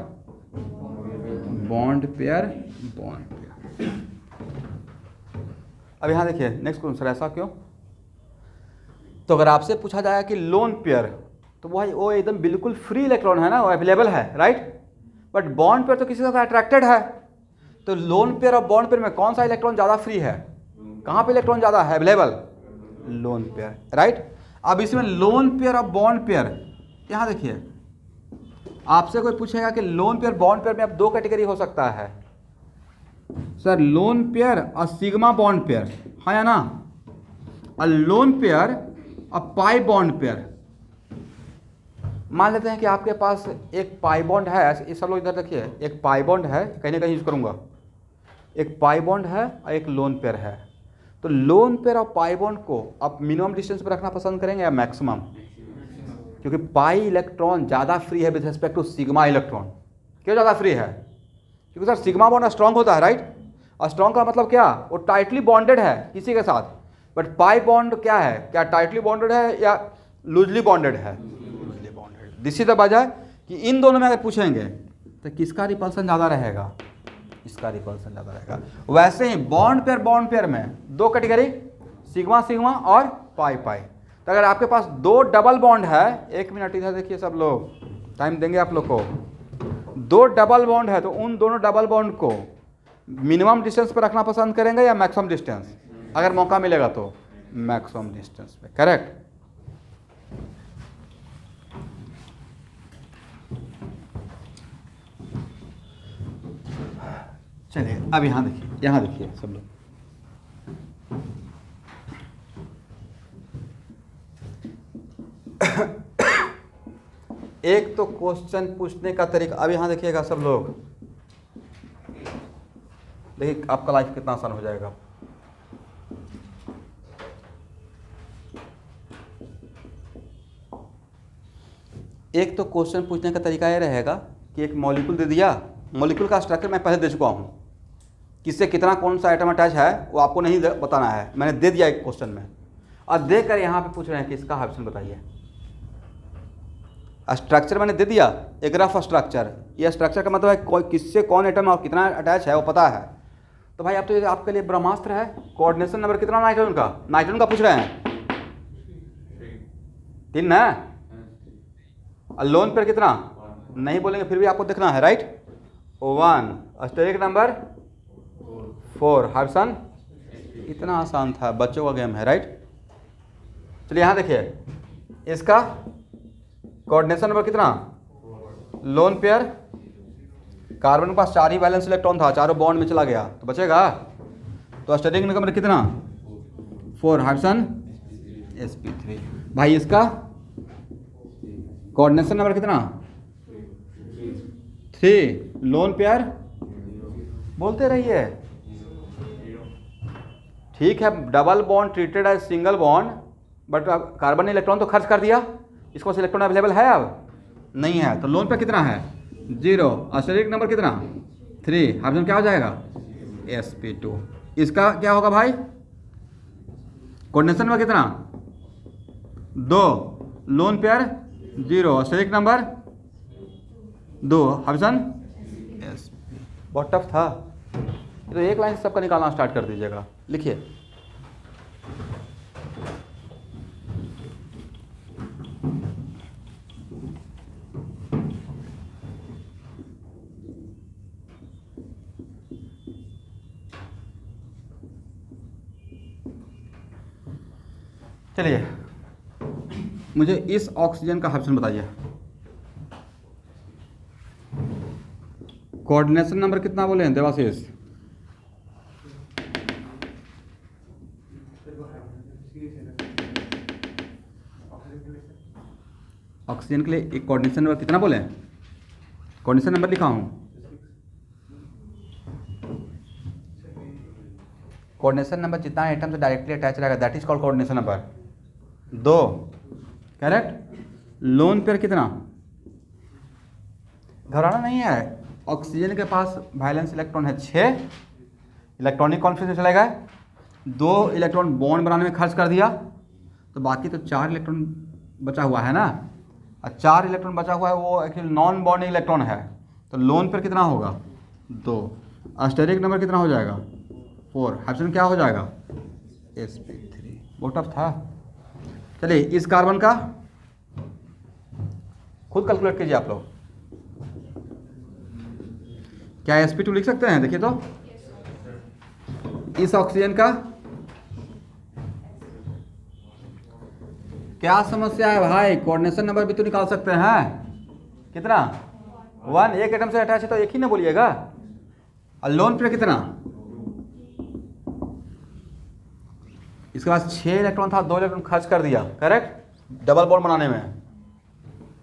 bond pair. अब यहाँ देखिए नेक्स्ट क्वेश्चन, सर ऐसा क्यों। तो अगर आपसे पूछा जाए कि लोन पेयर, तो वो एकदम बिल्कुल फ्री इलेक्ट्रॉन है ना, वो अवेलेबल है, राइट। बट बॉन्ड पेयर तो किसी के साथ अट्रैक्टेड है। तो लोन पेयर और बॉन्ड पेयर में कौन सा इलेक्ट्रॉन ज़्यादा फ्री है? कहाँ पे इलेक्ट्रॉन ज़्यादा है अवेलेबल? Loan pair, right. अब इसमें लोन पेयर और बॉन्ड पेयर, यहाँ देखिए आपसे कोई पूछेगा कि लोन पेयर बॉन्ड पेयर में अब दो कैटेगरी हो सकता है सर, लोन पेयर और सिग्मा बॉन्ड पेयर, हाँ या ना? और लोन पेयर और पाई बॉन्ड पेयर। मान लेते हैं कि आपके पास एक पाई बॉन्ड है, ये सब लोग इधर देखिए, एक पाई बॉन्ड है, कहीं ना कहीं यूज करूंगा, एक पाई बॉन्ड है और एक लोन पेयर है। तो लोन पेयर और पाई बॉन्ड को आप मिनिमम डिस्टेंस पर रखना पसंद करेंगे या मैक्सिमम? क्योंकि पाई इलेक्ट्रॉन ज़्यादा फ्री है with respect to sigma electron. क्यों ज़्यादा फ्री है? क्योंकि सर सिग्मा बॉन्ड स्ट्रॉन्ग होता है, राइट। और स्ट्रॉन्ग का मतलब क्या? वो टाइटली बॉन्डेड है किसी के साथ। बट पाई बॉन्ड क्या है? क्या टाइटली बॉन्डेड है या लूजली बॉन्डेड है? Loosely bonded. This is the वजह कि इन दोनों में अगर पूछेंगे तो किसका रिपल्सन ज़्यादा रहेगा? इसका रिपल्सन ज़्यादा रहेगा। वैसे ही बॉन्ड पेयर में दो कैटेगरी, सिग्मा सिग्मा और पाई पाई। तो अगर आपके पास दो डबल बॉन्ड है, एक मिनट इधर देखिए सब लोग, टाइम देंगे आप लोग को। दो डबल बॉन्ड है तो उन दोनों डबल बॉन्ड को मिनिमम डिस्टेंस पर रखना पसंद करेंगे या मैक्सिमम डिस्टेंस? अगर मौका मिलेगा तो मैक्सिमम डिस्टेंस पे, करेक्ट। चलिए अब यहाँ देखिए सब लोग, एक तो क्वेश्चन पूछने का तरीका, अब यहाँ देखिएगा सब लोग, देखिए आपका लाइफ कितना आसान हो जाएगा। एक तो क्वेश्चन पूछने का तरीका ये रहेगा कि एक मॉलिक्यूल दे दिया, मॉलिक्यूल का स्ट्रक्चर मैं पहले दे चुका हूँ, किससे कितना कौन सा आइटम अटैच है वो आपको नहीं बताना है, मैंने दे दिया एक क्वेश्चन में। और देकर यहाँ पे पूछ रहे हैं कि इसका ऑप्शन बताइए। स्ट्रक्चर मैंने दे दिया, एक रफ स्ट्रक्चर, ये स्ट्रक्चर का मतलब है कोई किससे कौन आइटम और कितना अटैच है वो पता है। तो भाई अब तो ये आपके लिए ब्रह्मास्त्र है। कोऑर्डिनेशन नंबर कितना नाइट्रोजन का? नाइट्रोजन का पूछ रहे हैं, 3 ना? और लोन पर कितना नहीं बोलेंगे फिर भी आपको देखना है, राइट। 1 स्टेरिक नंबर 4 हर्सन, इतना आसान था, बच्चों का गेम है, राइट। चलिए यहाँ देखिए, इसका कोऑर्डिनेशन नंबर कितना? लोन पेयर, कार्बन के पास 4 ही वैलेंस इलेक्ट्रॉन था, चारों बॉन्ड में चला गया तो बचेगा। तो स्टेरिक नंबर कितना? 4 हर्सन sp3। भाई इसका कोऑर्डिनेशन नंबर कितना? 3 लोन पेयर, बोलते रहिए, ठीक है। Double bond treated as single bond, but carbon ने इलेक्ट्रॉन तो खर्च कर दिया, इसको इलेक्ट्रॉन अवेलेबल है अब नहीं है। तो लोन पेयर कितना है? 0। स्टेरिक नंबर कितना? 3 हाइड्रोजन क्या हो जाएगा? sp2। इसका क्या होगा भाई? कोऑर्डिनेशन नंबर कितना? 2 lone pair 0 steric number 2 hydrogen sp। बहुत टफ था, तो एक लाइन से सबका निकालना स्टार्ट कर दीजिएगा। लिखिए, चलिए मुझे इस ऑक्सीजन का ऑप्शन बताइए। कोऑर्डिनेशन नंबर कितना बोले हैं देवाशीष? ऑक्सीजन के लिए एक कोऑर्डिनेशन नंबर कितना बोले? कोऑर्डिनेशन नंबर लिखा हूँ, कोऑर्डिनेशन नंबर जितना आइटम से डायरेक्टली अटैच रहेगा that is called coordination number 2, correct. Loan pair कितना? घबराना नहीं है, ऑक्सीजन के पास वैलेंस इलेक्ट्रॉन है 6, इलेक्ट्रॉनिक कॉन्फिगरेशन चले गए, 2 इलेक्ट्रॉन बॉन्ड बनाने में खर्च कर दिया, तो बाकी तो 4 इलेक्ट्रॉन बचा हुआ है ना। और 4 इलेक्ट्रॉन बचा हुआ है वो एक्चुअली नॉन बॉन्डिंग इलेक्ट्रॉन है। तो लोन पेयर कितना होगा? 2। स्टेरिक नंबर कितना हो जाएगा? 4 हाइड्रोजन क्या हो जाएगा? sp3। बहुत टफ था। चलिए इस कार्बन का खुद कैलकुलेट कीजिए आप लोग। क्या sp2 लिख सकते हैं? देखिए तो इस ऑक्सीजन का क्या समस्या है भाई? कोऑर्डिनेशन नंबर भी तो निकाल सकते हैं। कितना? 1। एक एटम से अटैच है तो एक ही ना बोलिएगा। और लोन पे कितना? इसके पास 6 इलेक्ट्रॉन था, 2 इलेक्ट्रॉन खर्च कर दिया, करेक्ट, डबल बॉन्ड बनाने में।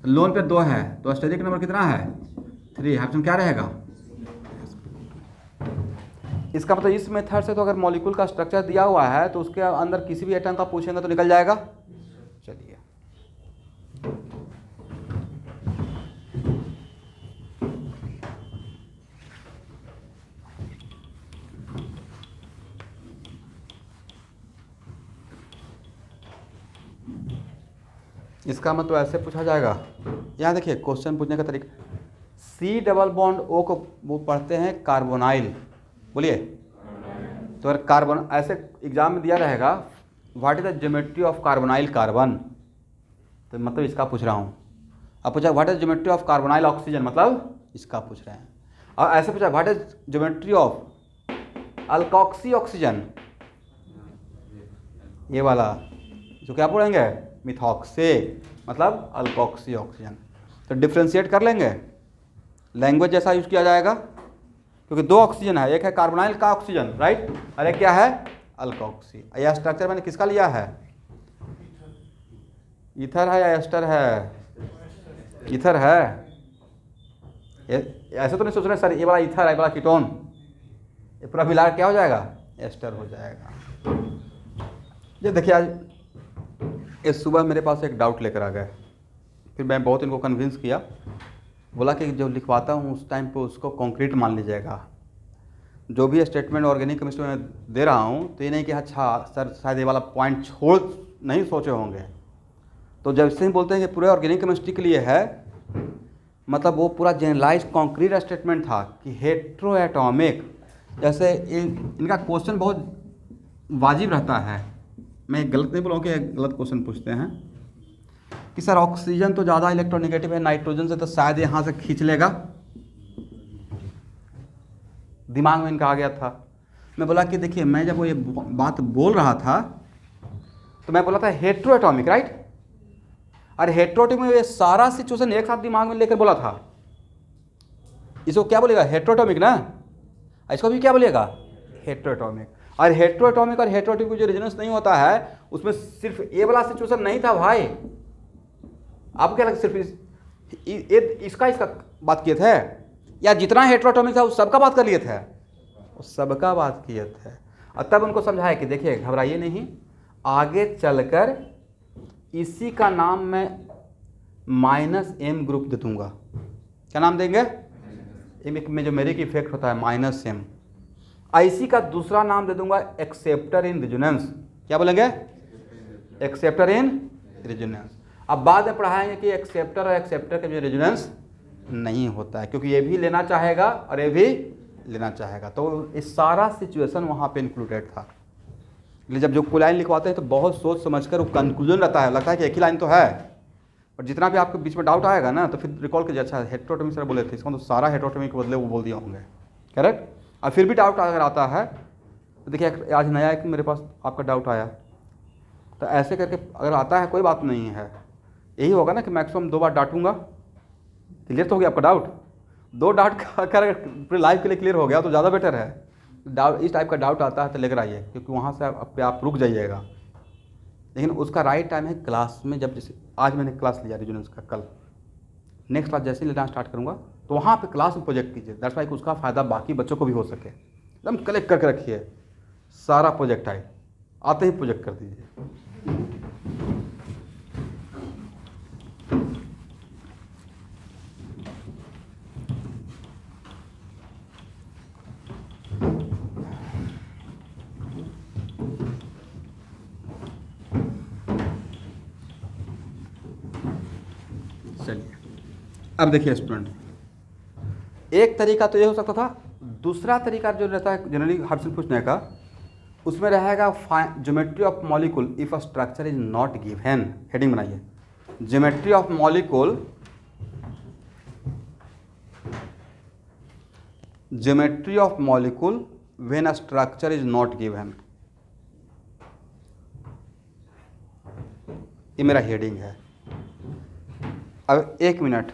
लोन पे 2 है तो स्टेरिक नंबर कितना है? 3। ऑप्शन क्या रहेगा? इसका मतलब इस मेथड से तो अगर मॉलिक्यूल का स्ट्रक्चर दिया हुआ है तो उसके अंदर किसी भी एटम का पूछेंगे तो निकल जाएगा। चलिए इसका मतलब ऐसे पूछा जाएगा। यहाँ देखिए क्वेश्चन पूछने का तरीका, C डबल बॉन्ड O को वो पढ़ते हैं कार्बोनाइल, बोलिए। तो अगर कार्बन ऐसे एग्जाम में दिया रहेगा what is the geometry of carbonyl carbon, तो मतलब इसका पूछ रहा हूँ। अब पूछा what is geometry of carbonyl oxygen, मतलब इसका पूछ रहे हैं। और ऐसे पूछा what is geometry of alkoxy oxygen, ये वाला जो क्या पढ़ेंगे मिथॉक्से, मतलब अल्कोक्सी ऑक्सीजन। तो डिफ्रेंशिएट कर लेंगे, लैंग्वेज जैसा यूज किया जाएगा, क्योंकि 2 ऑक्सीजन है, एक है कार्बोनाइल का ऑक्सीजन, राइट, और एक क्या है अल्कोक्सी। यह स्ट्रक्चर मैंने किसका लिया है? ईथर है या एस्टर है? ईथर है। ऐसे तो नहीं सोच रहे सर ये वाला ईथर है, ये वाला कीटोन, ये पूरा मिला क्या हो जाएगा? एस्टर हो जाएगा। ये देखिए आज इस सुबह मेरे पास एक डाउट लेकर आ गए, फिर मैं बहुत इनको कन्विंस किया, बोला कि जो लिखवाता हूँ उस टाइम पे उसको कॉन्क्रीट मान लीजिएगा। जो भी स्टेटमेंट ऑर्गेनिक केमिस्ट्री में दे रहा हूँ तो ये नहीं कि अच्छा सर शायद ये वाला पॉइंट छोड़ नहीं सोचे होंगे। तो जब से ही बोलते हैं कि पूरे ऑर्गेनिक केमिस्ट्री के लिए है, मतलब वो पूरा जनरलाइज कॉन्क्रीट स्टेटमेंट था कि हेट्रो एटॉमिक। जैसे इनका क्वेश्चन बहुत वाजिब रहता है, मैं गलत नहीं बोलूँ कि गलत क्वेश्चन पूछते हैं कि सर ऑक्सीजन तो ज़्यादा इलेक्ट्रोनेगेटिव है नाइट्रोजन से, तो शायद यहाँ से खींच लेगा। दिमाग में इनका आ गया था। मैं बोला कि देखिए मैं जब वो ये बात बोल रहा था तो मैं बोला था हेट्रो एटॉमिक, राइट, और हेट्रो एटॉमिक में ये सारा सिचुएशन एक साथ दिमाग में लेकर बोला था। इसको क्या बोलेगा? हेट्रो एटॉमिक ना, इसको भी क्या बोलेगा? Hetero atomic. और हेट्रो एटॉमिक और हेट्रो एटॉमिक जो रेजोनेंस नहीं होता है उसमें सिर्फ ये वाला सिचुएशन नहीं था भाई। आपको क्या लगता है सिर्फ इसका बात किए थे, या जितना हेट्रोएटॉमिक था उस सबका बात कर लिए थे? उस सबका बात किए थे। और तब उनको समझाया कि देखिए घबराइए नहीं, आगे चलकर इसी का नाम मैं -m ग्रुप दे दूंगा। क्या नाम देंगे? में जो मेरिक इफेक्ट होता है -m। इसी का दूसरा नाम दे दूंगा एक्सेप्टर इन रेजोनेंस। क्या बोलेंगे? Acceptor in resonance. अब बाद में पढ़ाएंगे कि एक्सेप्टर और एक्सेप्टर के जो रेजोनेंस नहीं होता है, क्योंकि ये भी लेना चाहेगा और ये भी लेना चाहेगा। तो इस सारा सिचुएशन वहाँ पे इंक्लूडेड था। इसलिए जब जो कोई लाइन लिखवाते हैं तो बहुत सोच समझकर वो कंक्लूजन रहता है, लगता है कि एक ही लाइन तो है, और जितना भी आपके बीच में डाउट आएगा ना तो फिर रिकॉल कीजिए, अच्छा हेट्रोटॉमिक सर बोले थे, इसका तो सारा हेट्रोटॉमिक के बदले वो बोल दिए होंगे, करेक्ट। और फिर भी डाउट अगर आता है तो देखिए आज नया एक मेरे पास आपका डाउट आया, तो ऐसे करके अगर आता है कोई बात नहीं है, यही होगा ना कि मैक्सिमम 2 बार डांटूंगा। क्लियर तो हो गया आपका डाउट? 2 डाउट अगर पूरे लाइफ के लिए क्लियर हो गया तो ज़्यादा बेटर है। डाउट इस टाइप का डाउट आता है तो लेकर आइए, क्योंकि वहाँ से आप रुक जाइएगा। लेकिन उसका राइट टाइम है क्लास में, जब जैसे आज मैंने क्लास लिया रेजोनेंस का, कल नेक्स्ट क्लास जैसे ही लेना स्टार्ट करूँगा तो वहाँ पे क्लास में प्रोजेक्ट कीजिए। दैट्स वाई उसका फ़ायदा बाकी बच्चों को भी हो सके। एकदम कलेक्ट करके रखिए सारा प्रोजेक्ट आए, आते ही प्रोजेक्ट कर दीजिए। चलिए अब देखिए स्टूडेंट, एक तरीका तो ये हो सकता था, दूसरा तरीका जो रहता है जनरली हर्षल पूछने का, उसमें रहेगा geometry of molecule if a structure is not given. Heading बनाइए, geometry of molecule geometry of molecule when a structure is not given. ये मेरा हेडिंग है। अब 1 मिनट,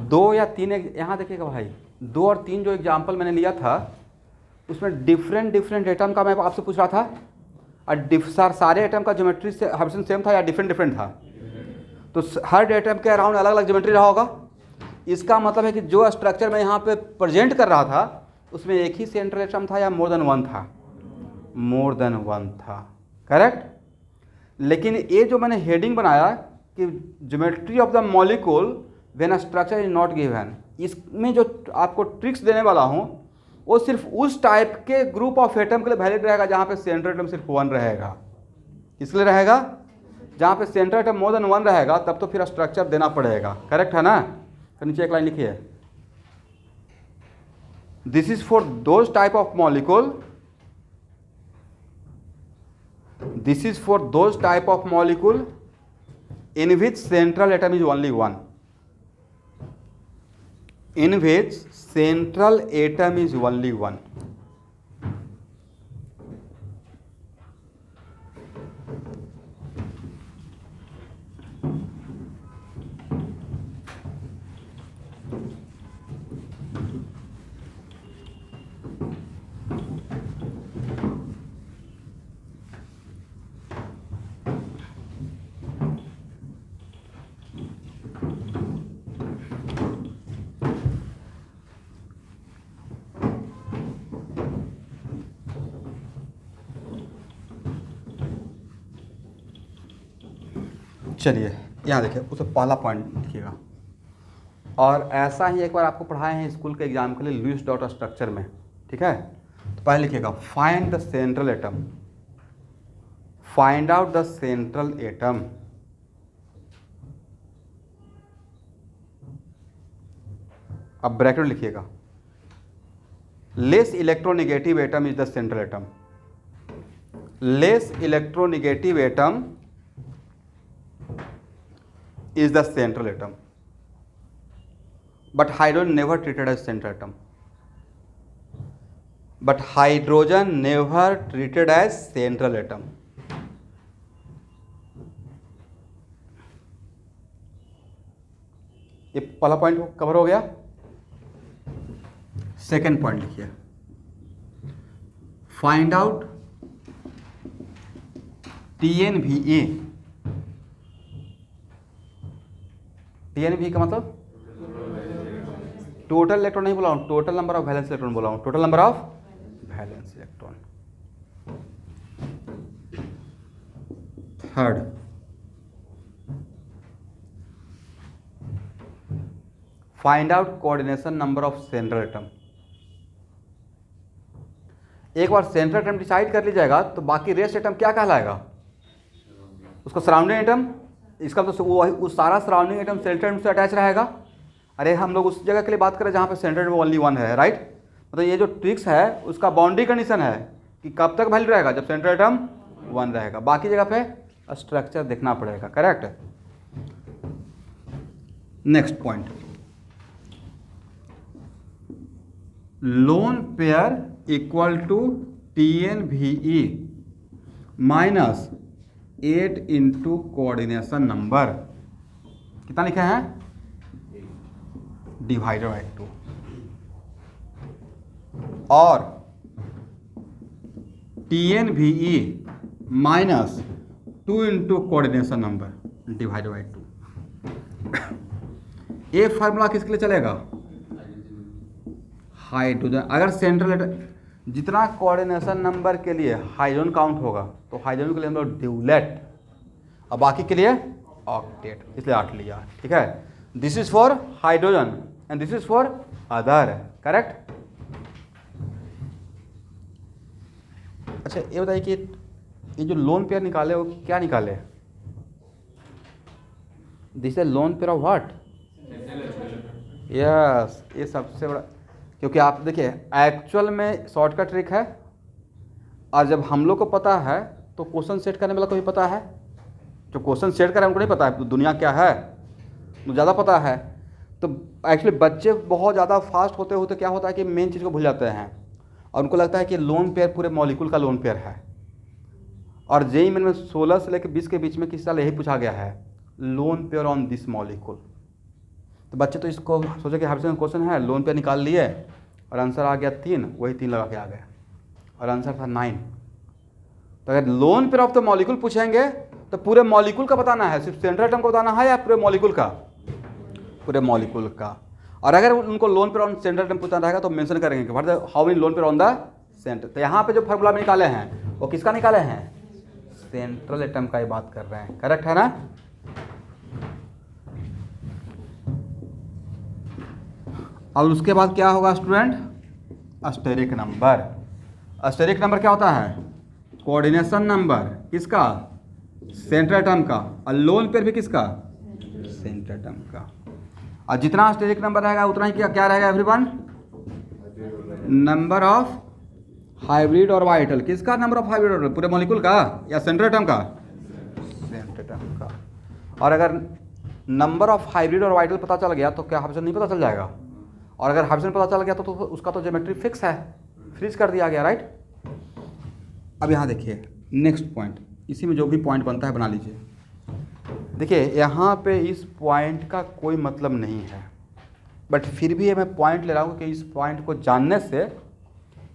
2 या 3 यहाँ देखिएगा भाई, 2 और 3 जो एग्जाम्पल मैंने लिया था उसमें डिफरेंट एटम का मैं आपसे पूछ रहा था, और सारे एटम का ज्योमेट्री से हमेशा सेम था या डिफरेंट था? तो हर एटम के अराउंड अलग अलग ज्योमेट्री रहा होगा। इसका मतलब है कि जो स्ट्रक्चर मैं यहाँ पे प्रेजेंट कर रहा था उसमें एक ही सेंट्रल एटम था या मोर देन वन था? मोर देन वन था, करेक्ट। लेकिन ये जो मैंने हेडिंग बनाया कि geometry of the molecule when a structure is not given, इसमें जो आपको ट्रिक्स देने वाला हूँ वो सिर्फ उस टाइप के ग्रुप ऑफ एटम के लिए वैलिड रहेगा जहाँ पे सेंट्रल एटम सिर्फ 1 रहेगा। इसलिए रहेगा जहाँ पे सेंट्रल एटम मोर देन 1 रहेगा तब तो फिर स्ट्रक्चर देना पड़ेगा, करेक्ट है ना। तो नीचे एक लाइन लिखिए, this is for those type of molecule, this is for those type of molecule in which central atom is only 1, in which central atom is only 1. चलिए यहाँ देखिए, उसे पहला पॉइंट लिखिएगा। और ऐसा ही एक बार आपको पढ़ाए हैं स्कूल के एग्जाम के लिए लुईस डॉट स्ट्रक्चर में, ठीक है। तो पहले लिखिएगा find the central atom, find out the central atom. अब ब्रैकेट लिखिएगा, less electronegative atom is the central atom, less electronegative atom is the central atom, but hydrogen never treated as central atom, but hydrogen never treated as central atom. ये पहला point cover हो गया। Second point लिखिए, find out TnVa। TnV का मतलब total electron नहीं बोला हूँ, total number of valence electron बोला हूँ, total number of valence electron. Third, find out coordination number of central atom. एक बार सेंट्रल एटम डिसाइड कर लीजिएगा तो बाकी रेस्ट एटम क्या कहलाएगा? उसको सराउंडिंग एटम। इसका तो वो उस सारा सराउंडिंग एटम सेंट्रल एटम से अटैच रहेगा। अरे हम लोग उस जगह के लिए बात करें जहाँ पे सेंट्रल एटम ओनली 1 है, राइट। मतलब ये जो ट्रिक्स है उसका बाउंड्री कंडीशन है कि कब तक वैल्यू रहेगा, जब सेंट्रल एटम 1 रहेगा, बाकी जगह पे स्ट्रक्चर देखना पड़ेगा, correct. Next point, lone pair equal to TnVe minus 8 into coordination number. कितना लिखा है? डिवाइडेड बाई 2, और TnVe minus 2 into coordination number divided by 2। ये फार्मूला किसके लिए चलेगा? हाइड्रोजन। अगर सेंट्रल जितना कोऑर्डिनेशन नंबर के लिए हाइड्रोजन काउंट होगा तो हाइड्रोजन के लिए हम लोग ड्यूलेट, और बाकी के लिए ऑक्टेट, इसलिए 8 लिया, ठीक है। This is for hydrogen and this is for other, correct. अच्छा ये बताइए कि ये जो लोन पेयर निकाले वो क्या निकाले? This is lone pair of what? Yes, ये सबसे बड़ा, क्योंकि आप देखिए एक्चुअल में शॉर्टकट ट्रिक है, और जब हम लोग को पता है तो क्वेश्चन सेट करने वाला को भी पता है। जो क्वेश्चन सेट कर रहा है उनको नहीं पता है दुनिया क्या है, मुझे ज़्यादा पता है। तो एक्चुअली बच्चे बहुत ज़्यादा फास्ट होते होते क्या होता है कि मेन चीज़ को भूल जाते हैं और उनको लगता है कि लोन पेयर पूरे मॉलिक्यूल का लोन पेयर है। और जेई में 16 से लेकर 20 के बीच में किस साल यही पूछा गया है, loan pair on this molecule. तो बच्चे तो इसको सोचे कि हाइपोथेसिस क्वेश्चन है, लोन पेयर निकाल लिए और आंसर आ गया 3, वही 3 लगा के आ गया और आंसर था 9। तो अगर lone pair of the molecule पूछेंगे तो पूरे मॉलिक्यूल का बताना है, सिर्फ सेंट्रल एटम को बताना है या पूरे मॉलिक्यूल का, पूरे मॉलिक्यूल का। और अगर उनको loan pair on central atom पूछना रहेगा तो मेंशन करेंगे कि how many lone pair on the centre. तो यहाँ पे जो फार्मूला में निकाले हैं वो किसका निकाले हैं, सेंट्रल एटम का ही बात कर रहे हैं, करेक्ट है ना। और उसके बाद क्या होगा student, asterisk number. Asterisk number क्या होता है, कोऑर्डिनेशन नंबर किसका, सेंट्रल एटम का, और लोन पेयर भी किसका, सेंट्रल एटम का। और जितना एस्टेरिक नंबर रहेगा उतना ही क्या रहेगा everyone, number of hybrid orbital. किसका नंबर ऑफ हाइब्रिड ऑर्बिटल, पूरे मॉलिक्यूल का या सेंट्रल एटम का, सेंट्रल एटम का। और अगर नंबर ऑफ हाइब्रिड ऑर्बिटल पता चल गया तो क्या हाइड्रोजन नहीं पता चल जाएगा, और अगर हाइड्रोजन पता चल गया तो उसका तो ज्योमेट्री फिक्स है, फ्रीज कर दिया गया, राइट। अब यहाँ देखिए नेक्स्ट पॉइंट, इसी में जो भी पॉइंट बनता है बना लीजिए। देखिए यहाँ पे इस पॉइंट का कोई मतलब नहीं है, बट फिर भी मैं पॉइंट ले रहा हूँ कि इस पॉइंट को जानने से,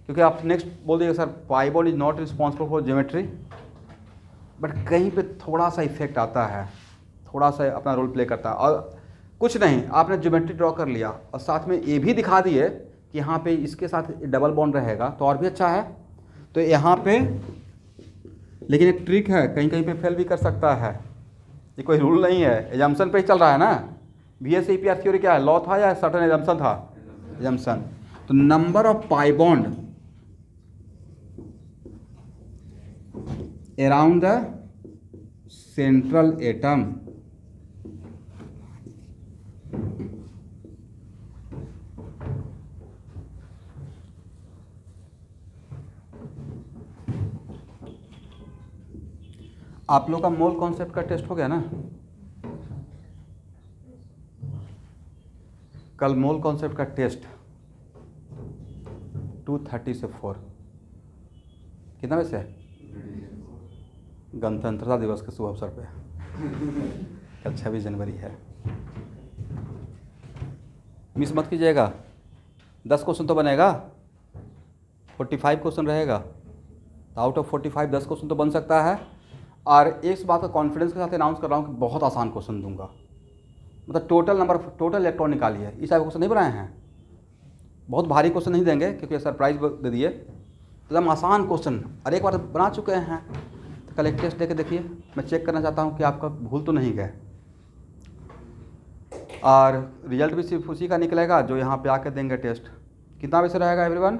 क्योंकि आप नेक्स्ट बोल दीजिएगा sir pi bond is not responsible for geometry, but कहीं पे थोड़ा सा इफेक्ट आता है, थोड़ा सा अपना रोल प्ले करता है। और कुछ नहीं, आपने ज्योमेट्री ड्रॉ कर लिया और साथ में ये भी दिखा दिए कि यहाँ पे इसके साथ डबल बॉन्ड रहेगा तो और भी अच्छा है। तो यहाँ पे लेकिन एक ट्रिक है, कहीं कहीं पे फेल भी कर सकता है, ये कोई रूल नहीं है, एजम्पशन पे ही चल रहा है ना। BSc थ्योरी क्या है, लॉ था या सर्टेन एजम्पशन था, एजम्पशन। तो number of pi bond around the central atom आप लोग का मोल कॉन्सेप्ट का टेस्ट हो गया ना, कल मोल कॉन्सेप्ट का टेस्ट 2:30 से 4, कितना बजे से, गणतंत्रता दिवस के शुभ अवसर पे, कल 26 जनवरी है, मिस मत कीजिएगा। 10 क्वेश्चन तो बनेगा, 45 क्वेश्चन रहेगा, तो आउट ऑफ 45 10 क्वेश्चन तो बन सकता है। और एक बात का कॉन्फिडेंस के साथ अनाउंस कर रहा हूँ कि बहुत आसान क्वेश्चन दूंगा, मतलब टोटल इलेक्ट्रॉन निकालिए, इस टाइप क्वेश्चन नहीं बनाए हैं, बहुत भारी क्वेश्चन नहीं देंगे क्योंकि सरप्राइज दे दिए, एकदम आसान क्वेश्चन, और एक बार बना चुके हैं। तो कल एक टेस्ट देके देखिए, मैं चेक करना चाहता हूँ कि आपका भूल तो नहीं गए, और रिजल्ट भी सिर्फ उसी का निकलेगा जो यहाँ पे आके देंगे टेस्ट। कितना बजे से रहेगा एवरीवन,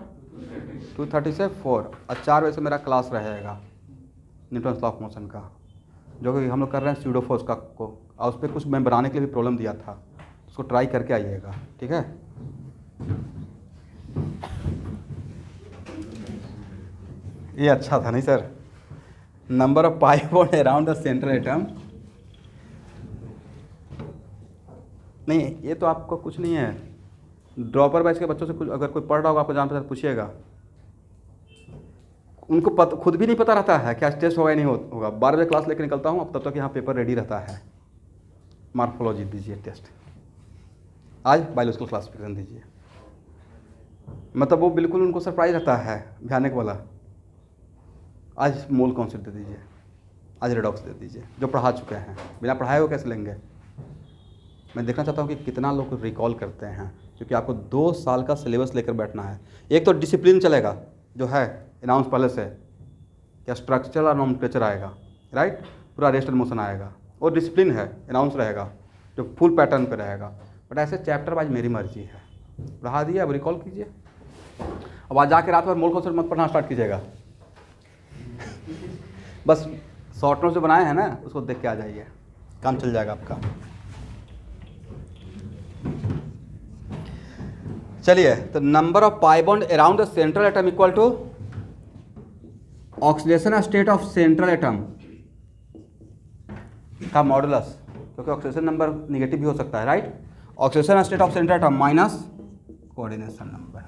2:30 से 4, और 4 बजे से मेरा क्लास रहेगा न्यूटन्स लॉ ऑफ मोशन का, जो कि हम लोग कर रहे हैं स्यूडो फोर्स का को, और उस पर कुछ मैं बनाने के लिए भी प्रॉब्लम दिया था, उसको ट्राई करके आइएगा, ठीक है। ये अच्छा था नहीं sir, number of pi bond around the central atom, नहीं ये तो आपको कुछ नहीं है, ड्रॉपर बैच के बच्चों से कुछ अगर कोई पढ़ रहा होगा आपको जान पता पूछिएगा, उनको खुद भी नहीं पता रहता है क्या टेस्ट होगा या नहीं होगा। 12 बजे क्लास लेकर निकलता हूँ, अब तब तक यहाँ पेपर रेडी रहता है। मार्फोलॉजी दीजिए टेस्ट, आज बायोलॉजिकल क्लासिफिकेशन दीजिए, मतलब वो बिल्कुल उनको सरप्राइज रहता है, भयानक वाला। आज मोल कॉन्सेप्ट दे दीजिए, आज रेडॉक्स दे दीजिए, जो पढ़ा चुके हैं, बिना पढ़ाए हुए कैसे लेंगे। मैं देखना चाहता हूँ कि कितना लोग रिकॉल करते हैं, क्योंकि आपको 2 साल का सिलेबस लेकर बैठना है। एक तो डिसिप्लिन चलेगा जो है अनाउंस पहले से, क्या स्ट्रक्चर और नोमेनक्लेचर आएगा, राइट, पूरा रेस्ट एंड मोशन आएगा, और डिसिप्लिन है अनाउंस रहेगा जो फुल पैटर्न पे रहेगा। बट ऐसे चैप्टर वाइज मेरी मर्जी है, पढ़ा दिया, अब रिकॉल कीजिए। अब आज जाके रात भर मोल कॉन्सेप्ट मत पढ़ना स्टार्ट कीजिएगा बस शॉर्ट नोट जो बनाए हैं ना उसको देख के आ जाइए, काम चल जाएगा आपका। चलिए, तो number of pi bond around the central atom equal to oxidation state of central atom का मॉडुलस, क्योंकि ऑक्सीडेशन नंबर निगेटिव भी हो सकता है, right. Oxidation state of central atom minus coordination number.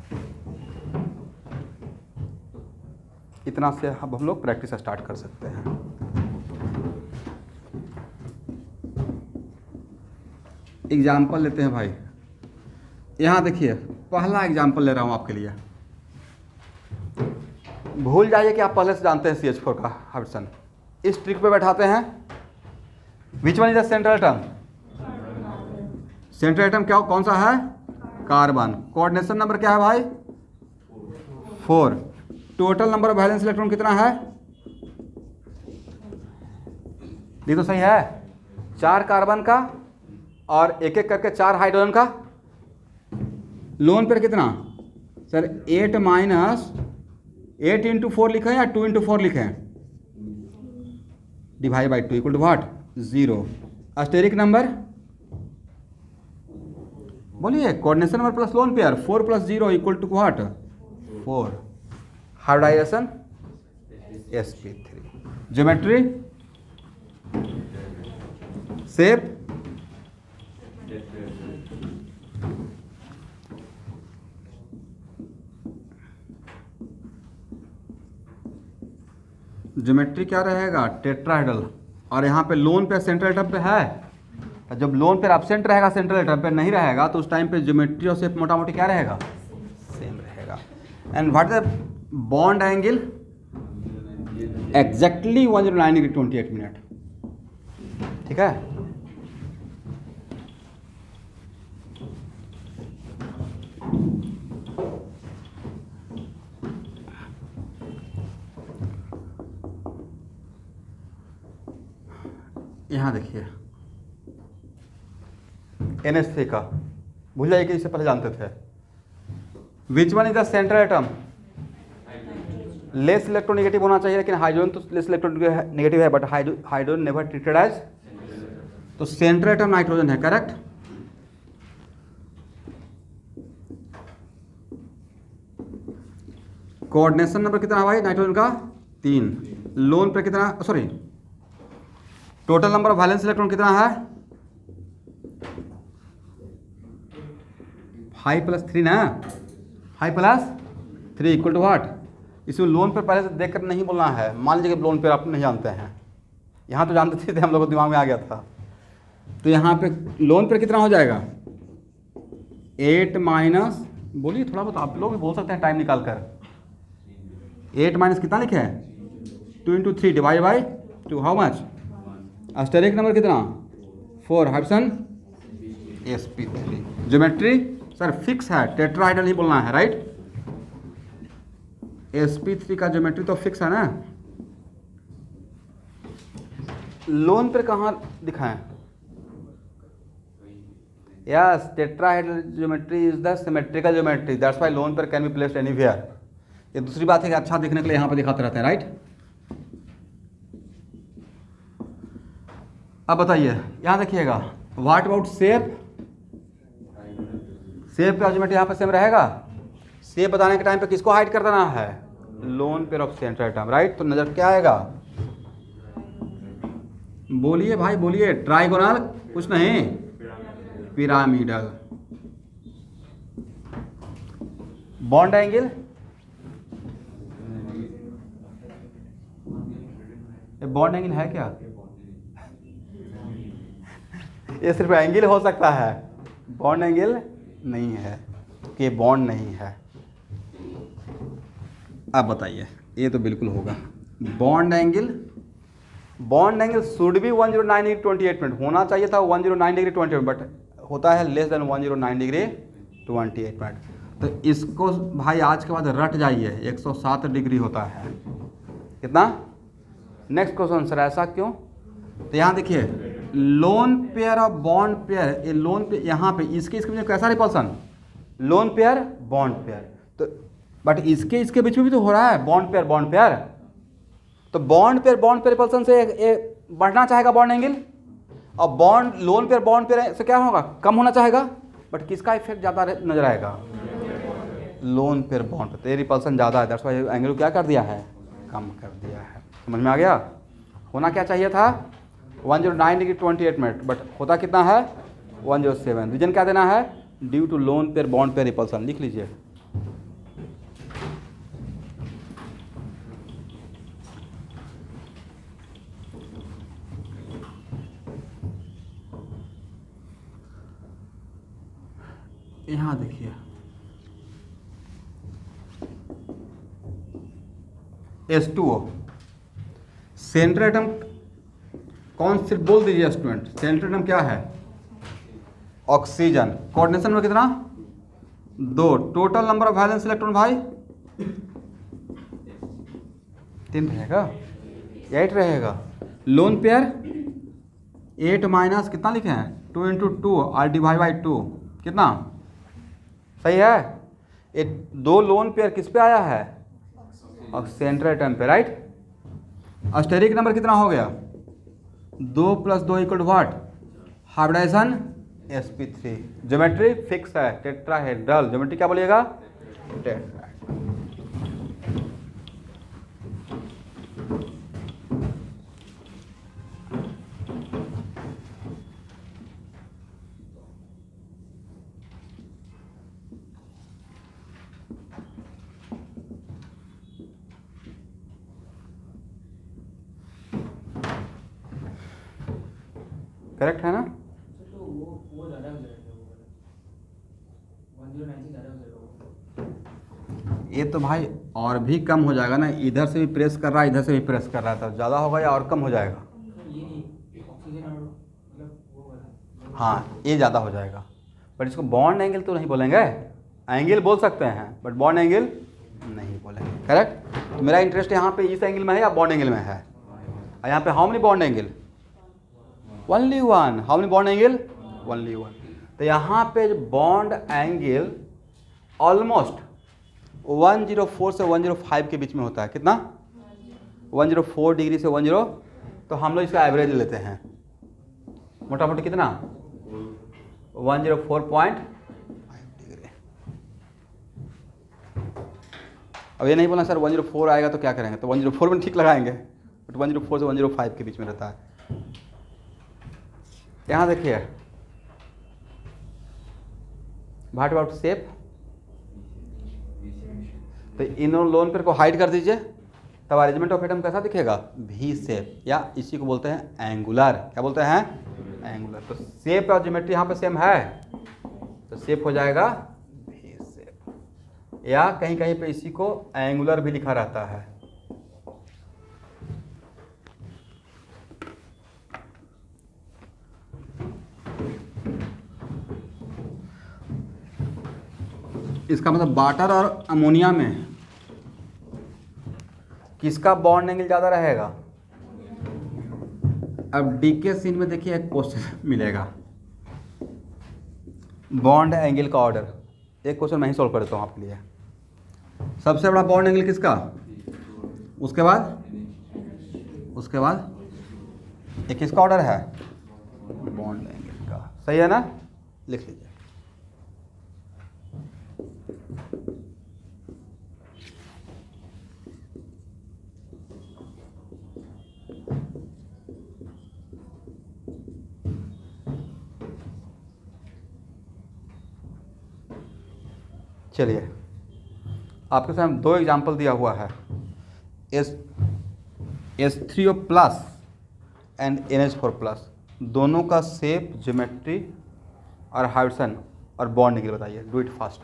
इतना से अब हम लोग प्रैक्टिस स्टार्ट कर सकते हैं। एग्जाम्पल लेते हैं भाई। यहाँ देखिए पहला एग्जाम्पल ले रहा हूँ आपके लिए। भूल जाइए कि आप पहले से जानते हैं CH4 का हाइड्रोजन। इस ट्रिक पे बैठाते हैं। विच one is the central atom? Central atom क्या कौन सा है? कार्बन। कोऑर्डिनेशन नंबर क्या है भाई? 4। Total number of valence electron कितना है? ये तो सही है। 4 कार्बन का और एक एक करके 4 हाइड्रोजन का। लोन पेयर कितना सर? 8 माइनस 8 इंटू 4 लिखें या 2 इंटू 4 लिखें? Divide by 2 equal to what? 0। Steric number बोलिए। Coordination number plus lone pair 4 plus 0 equal to what? 4। Hybridisation sp3। Geometry shape geometry क्या रहेगा? टेट्राहेड्रल। और यहाँ पे लोन पे सेंट्रल एटम पे है। जब लोन पे एब्सेंट रहेगा, सेंट्रल एटम पे नहीं रहेगा, तो उस टाइम पे ज्योमेट्री और शेप मोटा मोटी क्या रहेगा? सेम रहेगा। And what the bond angle? Exactly 109 degree 28 minute. ठीक है। यहाँ देखिए NH3 का भूल जाइए कि इससे पहले जानते थे। Which one is the central atom? Less electronegative होना चाहिए, लेकिन हाइड्रोजन तो लेस इलेक्ट्रोनेगेटिव है, but hydrogen never treated as. तो सेंट्रल एटम नाइट्रोजन है, करेक्ट। कोऑर्डिनेशन नंबर कितना है भाई नाइट्रोजन का? 3। लोन पे कितना? Sorry, total number of valence electron कितना है? 5 + 3 ना। 5 + 3 इक्वल टू व्हाट? इसमें लोन पे पहले से देखकर नहीं बोलना है। मान लीजिए कि लोन पे आप नहीं जानते हैं, यहाँ तो जानते थे, हम लोग को दिमाग में आ गया था। तो यहाँ पे लोन पे कितना हो जाएगा? 8 माइनस, बोलिए थोड़ा बहुत आप लोग भी बोल सकते हैं टाइम निकाल कर। 8 माइनस कितना लिखे हैं? 2 × 3 divide by 2। How much? Steric number कितना? 4। Hydrogen sp3। Geometry sir fix है, टेट्राहाइड्रल ही बोलना है, राइट। sp3 का ज्योमेट्री तो फिक्स है ना। लोन पर कहाँ दिखाएं? Yes, tetrahedral geometry is the symmetrical geometry, that's why loan पर कैन बी प्लेस्ड एनीवेयर। ये दूसरी बात है कि अच्छा दिखने के लिए यहाँ पर दिखाते रहते हैं, राइट। अब बताइए, यहाँ देखिएगा, व्हाट अबाउट शेप? शेप का ज्योमेट्री यहाँ पर सेम रहेगा। शेप बताने के टाइम पे किसको हाइड कर देना है? Lone pair of central atom, right. तो नजर क्या आएगा? बोलिए भाई बोलिए। ट्राइगोनल कुछ नहीं, पिरामिडल। Bond angle? ये बॉन्ड एंगल है क्या? ये सिर्फ एंगल हो सकता है, बॉन्ड एंगल नहीं है, कि बॉन्ड नहीं है। अब बताइए, ये तो बिल्कुल होगा। Bond angle should be 109 degree 28 minute होना चाहिए था, 109 डिग्री 28 मिनट, बट होता है लेस देन 109 डिग्री 28 मिनट। तो इसको भाई आज के बाद रट जाइए, 107 डिग्री होता है। कितना? नेक्स्ट क्वेश्चन सर, ऐसा क्यों? तो यहाँ देखिए, लोन पेयर और बॉन्ड पेयर, ये लोन पे यहाँ पे इसके बीच में कैसा repulsion? Loan pair bond pair. तो बट इसके बीच में भी तो हो रहा है बॉन्ड पेयर। तो बॉन्ड पेयर रिपल्सन से बढ़ना चाहेगा बॉन्ड एंगल, और लोन पेयर से क्या होगा? कम होना चाहेगा। बट किसका इफेक्ट ज़्यादा नजर आएगा? लोन पेयर बॉन्ड पे। रिपल्सन ज़्यादा है, दैट्स व्हाई एंगल क्या कर दिया है? कम कर दिया है। समझ में आ गया? होना क्या चाहिए था? 109 डिग्री 28 मिनट, बट होता कितना है? 107। रीजन क्या देना है? Due to lone pair bond pair repulsion, लिख लीजिए। यहाँ देखिए H2O सेंट्रल एटम कौन सी बोल दीजिए स्टूडेंट, सेंट्रल एटम क्या है? ऑक्सीजन। कोऑर्डिनेशन में कितना? 2। Total number of valence electron भाई 3 रहेगा, 8 रहेगा। लोन पेयर 8 माइनस कितना लिखे हैं? 2 इंटू 2 और डिवाइड बाई 2 कितना? सही है। ये 2 लोन पेयर किस पे आया है? और सेंट्रल एटम पे, राइट। अस्टेरिक नंबर कितना हो गया? 2 + 2 equal to what? Hybridization sp3। Geometry fix है, टेट्राहेड्रल। ज्योमेट्री क्या बोलिएगा? टेट्रा। करेक्ट है ना? तो वो ज़्यादा हो जाएगा, वो 1096 ज़्यादा हो जाएगा। ये तो भाई और भी कम हो जाएगा ना, इधर से भी प्रेस कर रहा है, इधर से भी प्रेस कर रहा है, तो ज़्यादा होगा या और कम हो जाएगा? ये नहीं, ऑक्सीजन और मतलब वो वाला। हाँ, ये ज़्यादा हो जाएगा। बट इसको बॉन्ड एंगल तो नहीं बोलेंगे, एंगल बोल सकते हैं बट बॉन्ड एंगल नहीं बोलेंगे। करेक्ट। तो मेरा इंटरेस्ट यहाँ पे इस एंगल में है या बॉन्ड एंगल में है? और यहाँ पे how many bond angle? Only one. How many bond angle? Only one. तो यहाँ पे बॉन्ड एंगल ऑलमोस्ट 104 से 105 के बीच में होता है। कितना? 104 डिग्री से 10। तो हम लोग इसका एवरेज लेते हैं, मोटा मोटी कितना? 104.5 डिग्री। अब ये नहीं बोलना सर 104 आएगा तो क्या करेंगे, तो 104 में ठीक लगाएंगे, बट 104 से 105 के बीच में रहता है। यहाँ देखिए व्हाट अबाउट शेप? तो इन लोन पेयर को हाइड कर दीजिए, तब अरेंजमेंट ऑफ एटम कैसा दिखेगा? वी शेप, या इसी को बोलते हैं एंगुलर। क्या बोलते हैं? एंगुलर। तो शेप और ज्योमेट्री यहाँ पे सेम है, तो शेप हो जाएगा वी शेप, या कहीं कहीं पे इसी को एंगुलर भी लिखा रहता है। इसका मतलब वाटर और अमोनिया में किसका बॉन्ड एंगल ज़्यादा रहेगा? अब डी के सीन में देखिए एक क्वेश्चन मिलेगा, बॉन्ड एंगल का ऑर्डर। एक क्वेश्चन मैं ही सॉल्व कर देता हूँ आपके लिए। सबसे बड़ा बॉन्ड एंगल किसका? उसके बाद ये किसका ऑर्डर है? बॉन्ड एंगल का। सही है ना? लिख लीजिए। चलिए आपके सामने 2 एग्जाम्पल दिया हुआ है, H3O plus and NH4 plus. दोनों का शेप, ज्योमेट्री और हाइड्रोजन और बॉन्ड एंगल बताइए। Do it fast.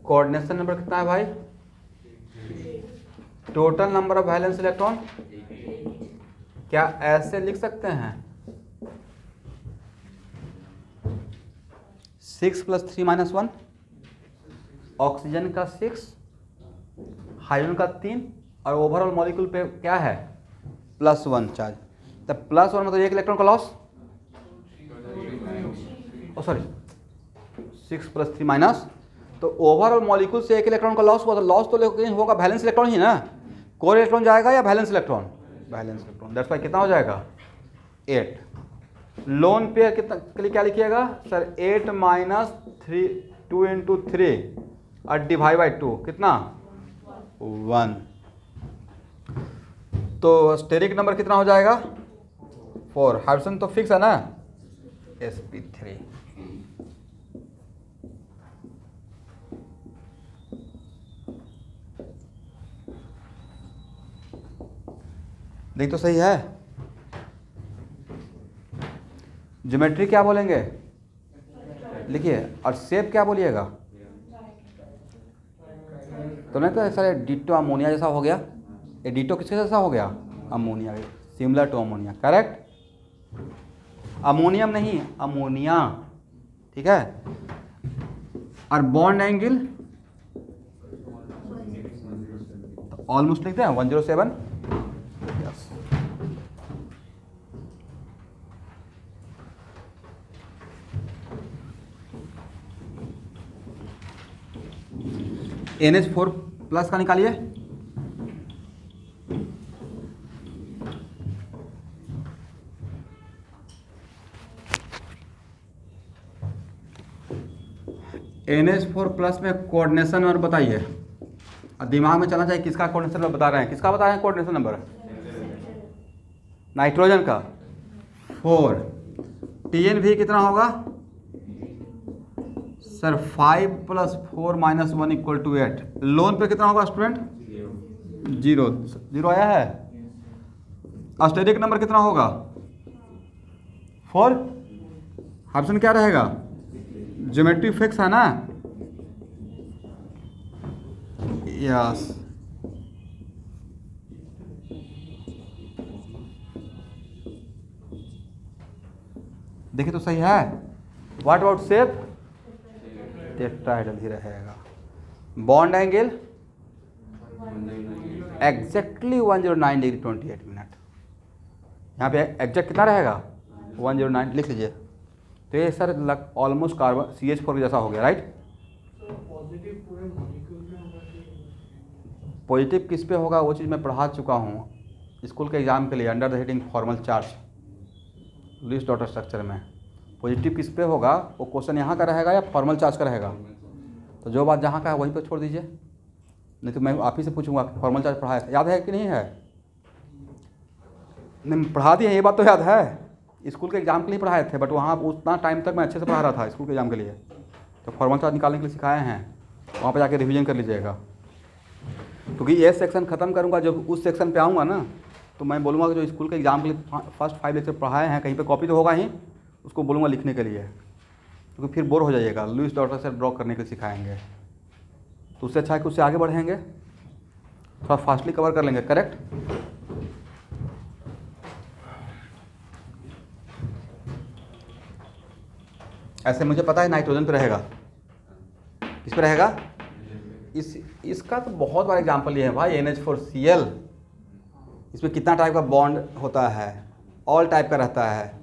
Coordination number कितना है भाई? Total number of valence electron क्या ऐसे लिख सकते हैं? 6 + 3 - 1, ऑक्सीजन का 6, हाइड्रोजन का 3 और ओवरऑल मॉलिक्यूल पे क्या है? +1 चार्ज। तब +1 मतलब एक इलेक्ट्रॉन का लॉस, सॉरी 6 + 3 माइनस, तो ओवरऑल मॉलिक्यूल से एक इलेक्ट्रॉन का लॉस हुआ, तो लॉस तो लेकिन होगा वैलेंस इलेक्ट्रॉन ही ना। कोर इलेक्ट्रॉन जाएगा या valence electron? Valence electron. That's why कितना हो जाएगा? 8। लोन पेयर कितना के लिए क्या लिखिएगा सर? 8 - 3 2 × 3 और डिवाइड बाई 2 कितना? 1। तो स्टेरिक नंबर कितना हो जाएगा? 4। हाइड्रोजन तो फिक्स है ना, sp3। देख तो सही है। ज्योमेट्री क्या बोलेंगे लिखिए, और शेप क्या बोलिएगा? तो नहीं तो सर डिटो अमोनिया जैसा हो गया। ये डिटो किसके जैसा हो गया? Ammonia, similar to ammonia. Correct? Ammonium नहीं, अमोनिया। ठीक है। और बॉन्ड एंगल ऑलमोस्ट लिखते हैं 107। NH4+ का निकालिए। NH4+ में कोऑर्डिनेशन नंबर बताइए। और दिमाग में चलना चाहिए किसका कोऑर्डिनेशन नंबर बता रहे हैं। किसका बता रहे हैं कोऑर्डिनेशन नंबर? नाइट्रोजन का 4। TnV कितना होगा सर? 5 + 4 - 1 = 8। लोन पे कितना होगा स्टूडेंट? 0। 0 आया है। स्टेरिक नंबर कितना होगा? 4। ऑप्शन क्या रहेगा? ज्योमेट्री फिक्स है ना? यस। देखिए तो सही है। What about shape? टेट्राहेड्रल ही रहेगा। Bond angle exactly 109 degree 28 minute. यहाँ पे एग्जैक्ट कितना रहेगा? 109 लिख लीजिए। तो ये सर ऑलमोस्ट कार्बन CH4 जैसा हो गया, राइट? पॉजिटिव किस पे होगा वो चीज़ मैं पढ़ा चुका हूँ स्कूल के एग्जाम के लिए, under the heading formal charge list dot structure में। पॉजिटिव किस पे होगा वो क्वेश्चन यहाँ का रहेगा या फॉर्मल चार्ज का रहेगा? तो जो बात जहाँ का है वहीं पे छोड़ दीजिए, नहीं तो मैं आप ही से पूछूंगा फॉर्मल चार्ज पढ़ाया था, याद है कि नहीं है? नहीं पढ़ा दिए, ये बात तो याद है। स्कूल के एग्जाम के लिए पढ़ाए थे, बट वहाँ उतना टाइम तक मैं अच्छे से पढ़ा रहा था स्कूल के एग्जाम के लिए। तो फॉर्मल चार्ज निकालने के लिए सिखाए हैं, वहाँ पर जाके रिवीजन कर लीजिएगा। क्योंकि ये सेक्शन ख़त्म करूँगा, जब उस सेक्शन पे आऊँगा ना तो मैं बोलूँगा कि जो स्कूल के एग्जाम के लिए फर्स्ट 5 लेक्चर पढ़ाए हैं, कहीं पे कॉपी तो होगा ही, उसको बोलूँगा लिखने के लिए, क्योंकि फिर बोर हो जाइएगा। लुईस डॉटर से ड्रॉ करने के लिए सिखाएंगे, तो उससे अच्छा है कि उससे आगे बढ़ेंगे, थोड़ा फास्टली कवर कर लेंगे। करेक्ट? ऐसे मुझे पता है नाइट्रोजन पे रहेगा। किस पे रहेगा? इसका तो बहुत बार एग्जाम्पल लिए हैं भाई। NH4Cl, इसमें कितना टाइप का बॉन्ड होता है? ऑल टाइप का रहता है।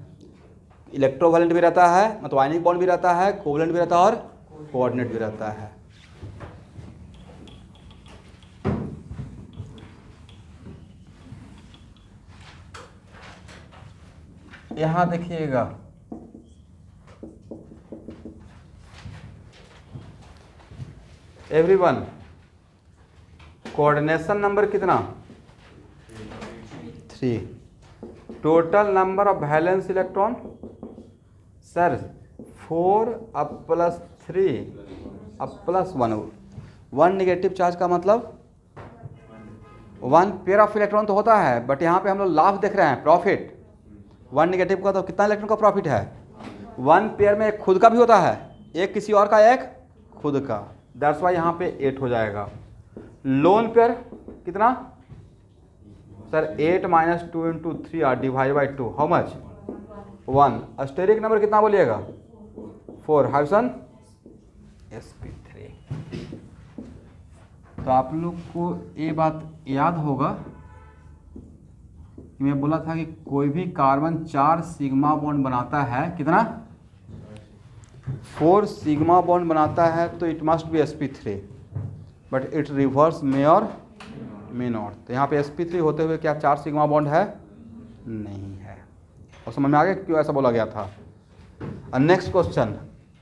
इलेक्ट्रोवैलेंट भी रहता है, मतलब आयनिक बॉन्ड भी रहता है, कोवलेंट भी रहता है और कोऑर्डिनेट भी रहता है। यहाँ देखिएगा, एवरीवन कोऑर्डिनेशन नंबर कितना? 3। Total number of valence electron sir 4 अब +3 अब +1। 1 नेगेटिव चार्ज का मतलब 1 पेयर ऑफ इलेक्ट्रॉन तो होता है, बट यहाँ पे हम लोग लाभ देख रहे हैं, प्रॉफिट। 1 नेगेटिव का तो कितना इलेक्ट्रॉन का प्रॉफिट है? 1 पेयर में एक खुद का भी होता है, एक किसी और का, एक खुद का। दैट्स वाई यहाँ पे 8 हो जाएगा। लोन पेयर कितना sir 8 - 2 × 3r divide by 2 how much 1। Steric number कितना बोलिएगा 4 हाइसन sp3। तो आप लोग को ये बात याद होगा कि मैं बोला था कि कोई भी कार्बन 4 सिग्मा बॉन्ड बनाता है, कितना 4 सिग्मा बॉन्ड बनाता है, तो it must be sp3 but it reverse may और मे नॉट। तो यहाँ पे sp3 होते हुए क्या 4 सिग्मा बॉन्ड है, नहीं है। और समझ में आ गया क्यों ऐसा बोला गया था। नेक्स्ट क्वेश्चन,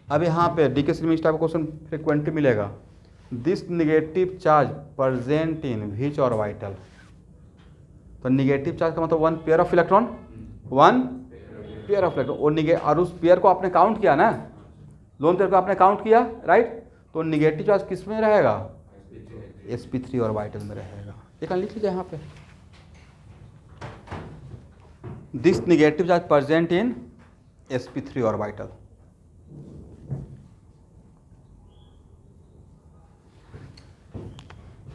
अब यहाँ पे डीके में इस टाइप का क्वेश्चन फ्रिक्वेंटली मिलेगा। This negative charge present in which orbital. तो निगेटिव चार्ज का मतलब 1 pair of electron, 1 pair of electron. और उस पेयर को आपने काउंट किया ना, लोन पेयर को आपने काउंट किया, राइट। तो निगेटिव चार्ज किस में रहेगा sp3 ऑर्बिटल में रहेगा। एक लिख लीजिए यहाँ पे, this negative charge present in sp3 orbital.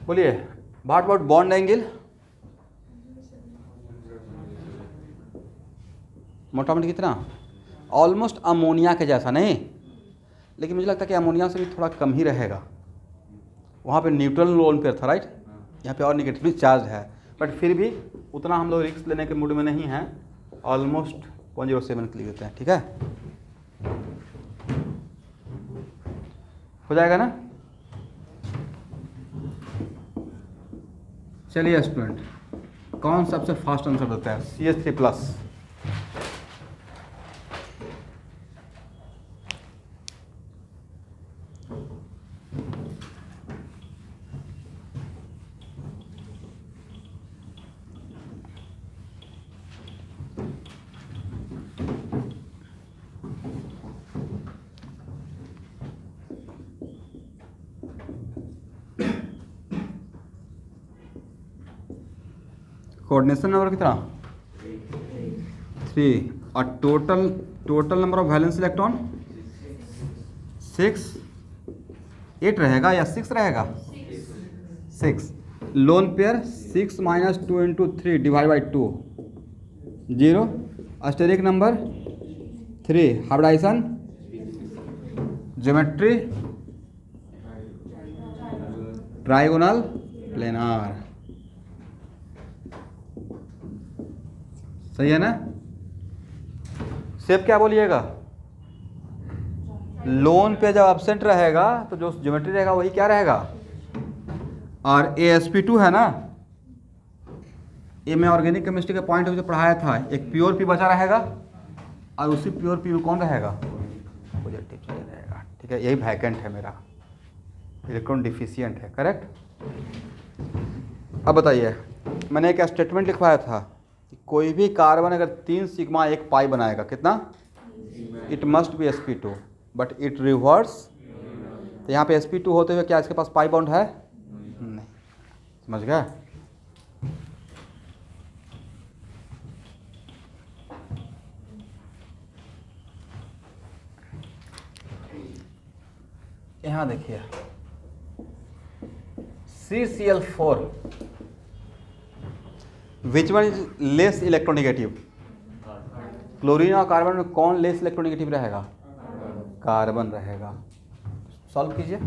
बोलिए व्हाट अबाउट बॉन्ड एंगल। मोटा मोटी कितना, ऑलमोस्ट अमोनिया के जैसा नहीं, लेकिन मुझे लगता है कि अमोनिया से भी थोड़ा कम ही रहेगा। वहाँ पे न्यूट्रल लोन पेयर था, राइट। यहाँ पे और निगेटिवली चार्ज है, बट फिर भी उतना हम लोग रिस्क लेने के मूड में नहीं हैं। ऑलमोस्ट 0.07 लिख देते हैं, ठीक है, हो जाएगा ना। चलिए स्टूडेंट, कौन सबसे फास्ट आंसर देता है CH3+। कोऑर्डिनेशन नंबर कितना 3 और total number of valence electron 6 8 रहेगा या 6 रहेगा 6। Lone pair 6 - 2 × 3 divide by 2 0। Steric number 3 hybridization geometry trigonal planar, सही है ना। शेप क्या बोलिएगा, लोन पे जब एब्सेंट रहेगा तो जो ज्योमेट्री रहेगा वही क्या रहेगा। और AsP2 है ना, ये मैं ऑर्गेनिक केमिस्ट्री के पॉइंट ऑफ व्यू से पढ़ाया था। एक प्योर पी बचा रहेगा और उसी प्योर पी में कौन रहेगा, पॉजिटिव चले रहेगा, ठीक है। यही वैकेंट है मेरा, इलेक्ट्रॉन डिफिशियंट है, करेक्ट। अब बताइए, मैंने एक स्टेटमेंट लिखवाया था कि कोई भी कार्बन अगर 3 सिग्मा 1 पाई बनाएगा, कितना, it must B sp2 but it reverse. तो यहाँ पे sp2 होते हुए क्या इसके पास पाई बॉन्ड है, नहीं। समझ गया। यहाँ देखिए CCl4 which one is less electronegative. Chlorine और कार्बन में कौन लेस इलेक्ट्रोनेगेटिव रहेगा, कार्बन रहेगा। सॉल्व कीजिए।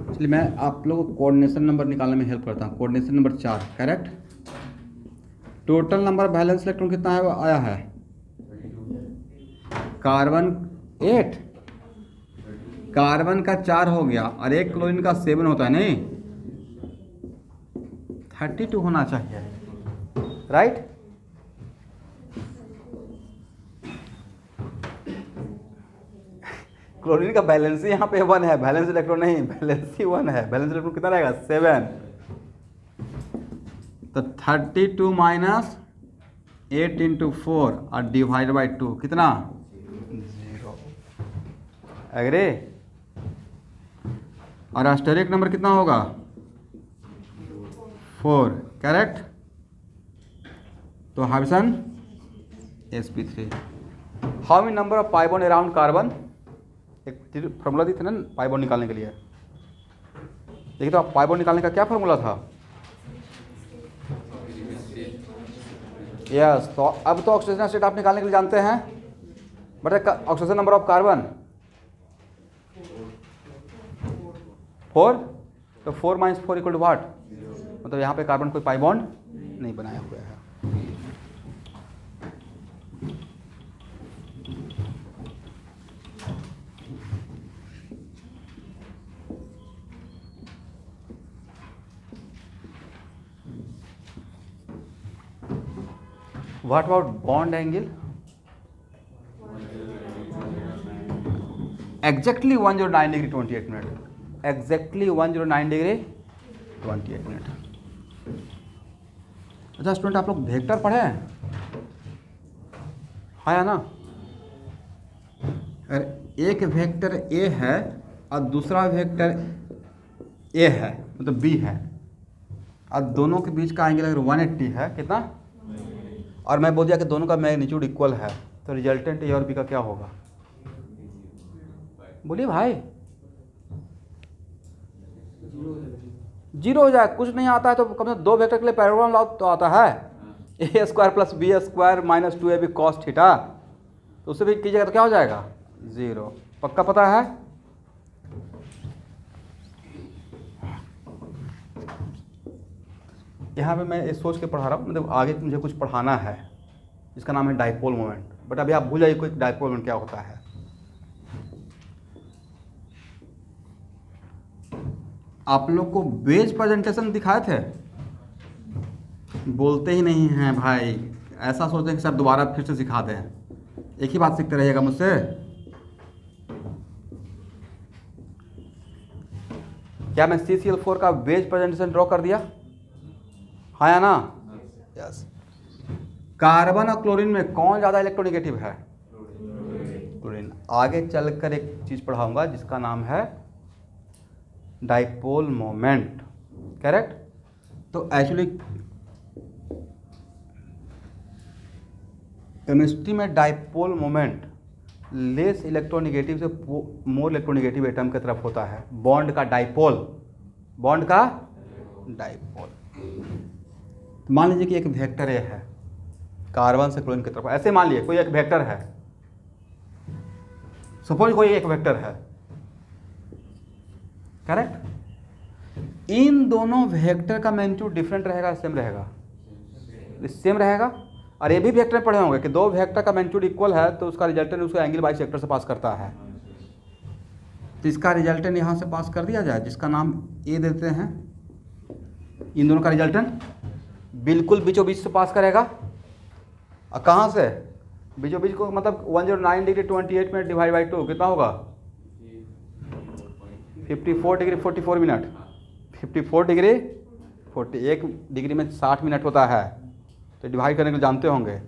चलिए मैं आप लोगों को कोऑर्डिनेशन नंबर निकालने में हेल्प करता हूँ। Coordination number 4, correct. Total number valence electron कितना है, आया है कार्बन 8, कार्बन का 4 हो गया और एक क्लोरीन का 7 होता है, नहीं 32 होना चाहिए, राइट। क्लोरीन का बैलेंस ही यहाँ पे 1 है, बैलेंस इलेक्ट्रॉन नहीं, बैलेंस ही 1 है। बैलेंस इलेक्ट्रॉन कितना रहेगा 7। तो 32 - 8 इंटू 4 और डिवाइड बाई 2 कितना 0। एग्री। और एस्टेरिक नंबर कितना होगा 4। करेक्ट। तो option sp3। How many number of pi bond around carbon, एक फॉर्मूला दी थी ना पाई बॉन्ड निकालने के लिए। देखिए तो पाई बॉन्ड निकालने का क्या फॉर्मूला था। यस, तो अब तो ऑक्सीजन स्टेट आप निकालने के लिए जानते हैं, but oxygen number of carbon 4, तो 4 माइनस 4 इक्वल टू वाट, मतलब यहाँ पे कार्बन कोई पाई बॉन्ड नहीं बनाया हुआ है। What about bond angle? Exactly 109 degree 28 minute। Exactly 109 degree 28 minute। अच्छा स्टूडेंट, आप लोग वेक्टर पढ़े हैं? हाँ या ना? अगर एक वेक्टर A है और दूसरा वेक्टर A है, मतलब B है, और दोनों के बीच का एंगल अगर 180 है, कितना, और मैं बोल दिया कि दोनों का मैग्नीट्यूड इक्वल है, तो रिजल्टेंट ए और बी का क्या होगा? बोलिए भाई। 0 हो जाए। कुछ नहीं आता है तो कम से कम 2 वेक्टर के लिए पैरेलल लॉ तो आता है, a square plus b square minus 2ab cos theta, तो उससे भी कीजिएगा तो क्या हो जाएगा 0। पक्का पता है? यहाँ पे मैं ये सोच के पढ़ा रहा हूँ, मतलब आगे मुझे कुछ पढ़ाना है जिसका नाम है डाइपोल मोमेंट, बट अभी आप भूल जाइए कोई डाइपोल मोमेंट क्या होता है। आप लोग को बेज प्रेजेंटेशन दिखाए थे, बोलते ही नहीं हैं भाई, ऐसा सोचते हैं कि सर दोबारा फिर से सिखा दें, एक ही बात सीखते रहिएगा मुझसे। क्या मैं CCl4 का बेज प्रेजेंटेशन ड्रॉ कर दिया? हाँ या ना? यस। कार्बन और क्लोरीन में कौन ज़्यादा इलेक्ट्रोनेगेटिव है? क्लोरीन। आगे चलकर एक चीज़ पढ़ाऊंगा जिसका नाम है डाइपोल मोमेंट। करेक्ट। तो एक्चुअली केमिस्ट्री में डाइपोल मोमेंट लेस इलेक्ट्रोनेगेटिव से मोर इलेक्ट्रोनेगेटिव एटम की तरफ होता है। बॉन्ड का डाइपोल, बॉन्ड का डाइपोल। मान लीजिए कि एक वेक्टर ए है कार्बन से क्लोरीन की तरफ, ऐसे मान लीजिए कोई एक वेक्टर है, सपोज कोई एक वेक्टर है। करेक्ट। इन दोनों वेक्टर का मैग्नीट्यूड डिफरेंट रहेगा, सेम रहेगा? सेम रहेगा। और ये भी वेक्टर में पढ़े होंगे कि दो वेक्टर का मैग्नीट्यूड इक्वल है तो उसका रिजल्टेंट उसको एंगल बाई सेक्टर से पास करता है। तो इसका रिजल्टेंट यहाँ से पास कर दिया जाए, जिसका नाम ए देते हैं। इन दोनों का रिजल्टेंट बिल्कुल बीचों बीच से पास करेगा। और कहाँ से बीचों बीच को, मतलब 109 डिग्री 28 मिनट डिवाइड बाई 2 कितना होगा? 54 डिग्री 44 मिनट। 54 डिग्री 41 डिग्री में 60 मिनट होता है, तो डिवाइड करने को जानते होंगे।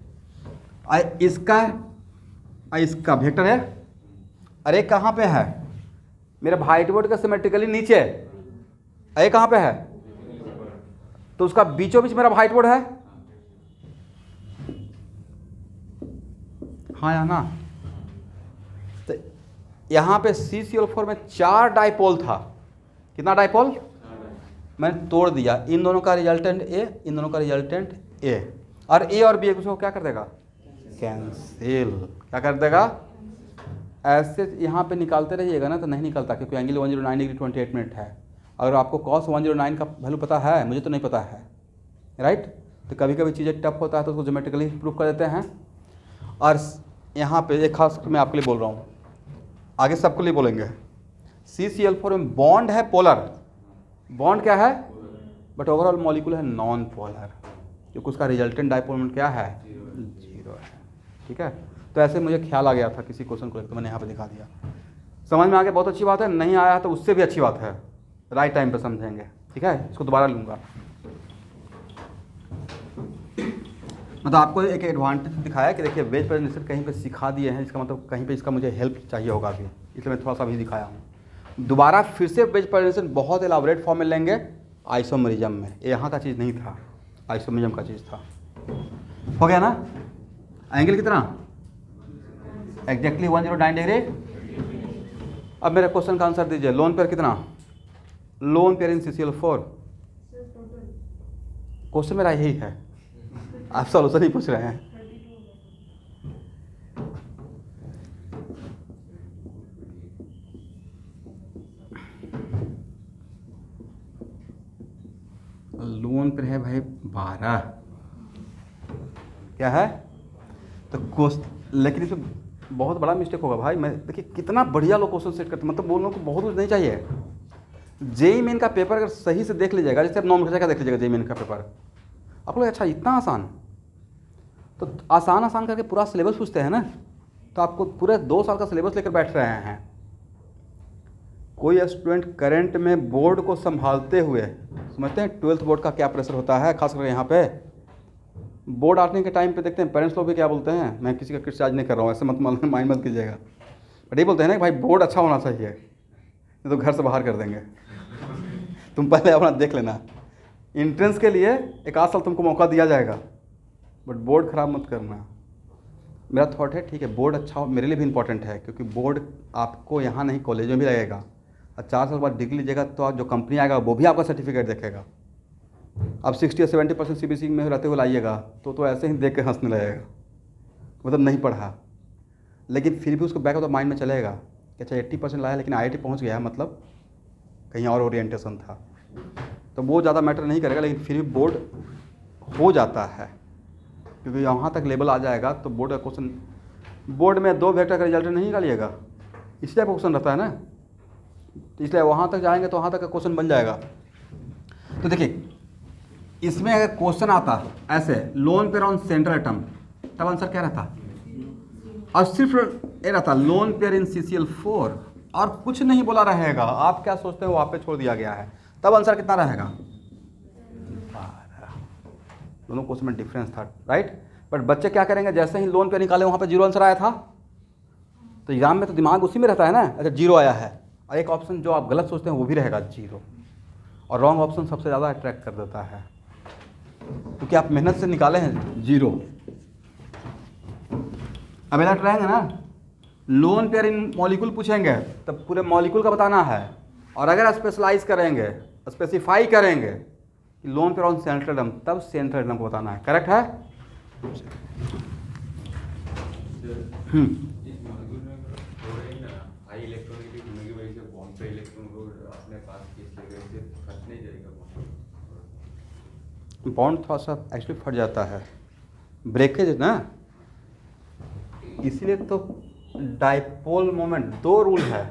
इसका वेक्टर है, अरे कहाँ पे है? मेरे व्हाइट बोर्ड का सिमेट्रिकली नीचे। अरे कहाँ पे है? तो उसका बीचों बीच मेरा व्हाइट बोर्ड है। हाँ या ना? तो यहाँ पे CCl4 में 4 डाइपोल था। कितना डाइपोल? मैंने तोड़ दिया। इन दोनों का रिजल्टेंट ए, इन दोनों का रिजल्टेंट ए, और ए और बी एक दूसरे को क्या कर देगा? कैंसिल। क्या कर देगा? ऐसे यहाँ पे निकालते रहिएगा ना तो नहीं निकलता, क्योंकि एंगल 109 डिग्री 28 मिनट है। अगर आपको cos 109 का वैल्यू पता है, मुझे तो नहीं पता है, राइट? तो कभी कभी चीज़ें टफ होता है तो उसको ज्योमेट्रिकली प्रूव कर देते हैं। और यहाँ पे एक खास मैं आपके लिए बोल रहा हूँ, आगे सबके लिए बोलेंगे। CCl4 में बॉन्ड है पोलर, बॉन्ड क्या है, बट ओवरऑल मॉलिक्यूल है नॉन पोलर, क्योंकि उसका रिजल्टेंट डाइपोल मोमेंट क्या है? 0 है। ठीक है। तो ऐसे मुझे ख्याल आ गया था किसी क्वेश्चन को लेकर, तो मैंने यहाँ पे दिखा दिया। समझ में आ गया, बहुत अच्छी बात है। नहीं आया तो उससे भी अच्छी बात है, राइट टाइम पे समझेंगे। ठीक है, इसको दोबारा लूँगा। मतलब आपको एक एडवांटेज दिखाया कि देखिए वेज प्रेजेंटेशन कहीं पे सिखा दिए हैं, इसका मतलब कहीं पे इसका मुझे हेल्प चाहिए होगा अभी, इसलिए मैं थोड़ा सा भी दिखाया हूँ। दोबारा फिर से वेज प्रेजेंटेशन बहुत एलाबोरेट फॉर्म में लेंगे आइसोमेरिज्म में, यहाँ का चीज़ नहीं था, आइसोमेरिज्म का चीज़ था। हो गया ना? एंगल कितना? Exactly 109 degree. अब मेरे क्वेश्चन का आंसर दीजिए, लोन पेयर कितना? लोन पेयर इन CCl4। क्वेश्चन मेरा यही है, आप सॉल्यूशन ही पूछ रहे हैं। लोन पेयर है भाई 12, क्या है तो क्वेश्चन, लेकिन इसमें बहुत बड़ा मिस्टेक होगा भाई। मैं देखिए कितना बढ़िया लोग क्वेश्चन सेट करते, मतलब वो लोगों को बहुत कुछ नहीं चाहिए। जेई मेन का पेपर अगर सही से देख लीजिएगा, जैसे आप नॉर्मल का देख लीजिएगा जेई मेन का पेपर, आप लोग अच्छा इतना आसान, तो आसान करके पूरा सिलेबस पूछते हैं ना, तो आपको पूरे 2 साल का सिलेबस लेकर बैठ रहे हैं। कोई स्टूडेंट करंट में बोर्ड को संभालते हुए, समझते हैं 12th बोर्ड का क्या प्रेशर होता है, खास करके यहाँ पे बोर्ड आने के टाइम पे देखते हैं पेरेंट्स लोग भी क्या बोलते हैं, मैं किसी का क्रिटिसाइज नहीं कर रहा हूँ, ऐसे मत माइंड मत कीजिएगा, बट ये बोलते हैं ना कि भाई बोर्ड अच्छा होना चाहिए, नहीं तो घर से बाहर कर देंगे। तुम पहले अपना देख लेना, एंट्रेंस के लिए 1 आध साल तुमको मौका दिया जाएगा, बट बोर्ड ख़राब मत करना। मेरा थॉट है ठीक है बोर्ड अच्छा हो, मेरे लिए भी इंपॉर्टेंट है, क्योंकि बोर्ड आपको यहाँ नहीं कॉलेज में भी लगेगा, और 4 साल बाद डिग्री लीजिएगा तो जो कंपनी आएगा वो भी आपका सर्टिफिकेट देखेगा। अब 60 या 70% CBSE में रहते हुए लाइएगा तो ऐसे ही देख के हंसने लगेगा, मतलब नहीं पढ़ा, लेकिन फिर भी उसको बैक ऑफ द माइंड में चलेगा कि अच्छा 80% लाया लेकिन IIT पहुँच गया, मतलब कहीं और ओरिएंटेशन था, तो वो ज़्यादा मैटर नहीं करेगा, लेकिन फिर भी बोर्ड हो जाता है, क्योंकि यहाँ तक लेवल आ जाएगा तो बोर्ड का क्वेश्चन, बोर्ड में 2 वेक्टर का रिजल्ट नहीं निकालिएगा, इस टाइप का क्वेश्चन रहता है ना, इसलिए वहाँ तक जाएंगे तो वहाँ तक का क्वेश्चन बन जाएगा। तो देखिए इसमें अगर क्वेश्चन आता ऐसे loan pair on central atom, तब आंसर क्या रहता, और सिर्फ ये रहता लोन पेयर इन CCl4 और कुछ नहीं बोला रहेगा, आप क्या सोचते हो वहाँ पे छोड़ दिया गया है, तब आंसर कितना रहेगा? 12। दोनों क्वेश्चन में डिफरेंस था, राइट। बट बच्चे क्या करेंगे, जैसे ही लोन पे निकाले वहाँ पे 0 आंसर आया था, तो एग्जाम में तो दिमाग उसी में रहता है ना, अच्छा 0 आया है, और एक ऑप्शन जो आप गलत सोचते हैं वो भी रहेगा 0, और रॉन्ग ऑप्शन सबसे ज़्यादा अट्रैक्ट कर देता है, क्योंकि आप मेहनत से निकाले हैं 0। अब अलर्ट रहेंगे ना, लोन पेयर इन मॉलिक्यूल पूछेंगे तब पूरे मॉलिक्यूल का बताना है, और अगर स्पेशलाइज करेंगे, स्पेसिफाई करेंगे कि loan pair on central atom, तब सेंट्रल एटम को बताना है, करेक्ट है। बॉन्ड थोड़ा सा एक्चुअली फट जाता है, ब्रेकेज ना, इसीलिए तो डाइपोल मोमेंट 2 रूल है,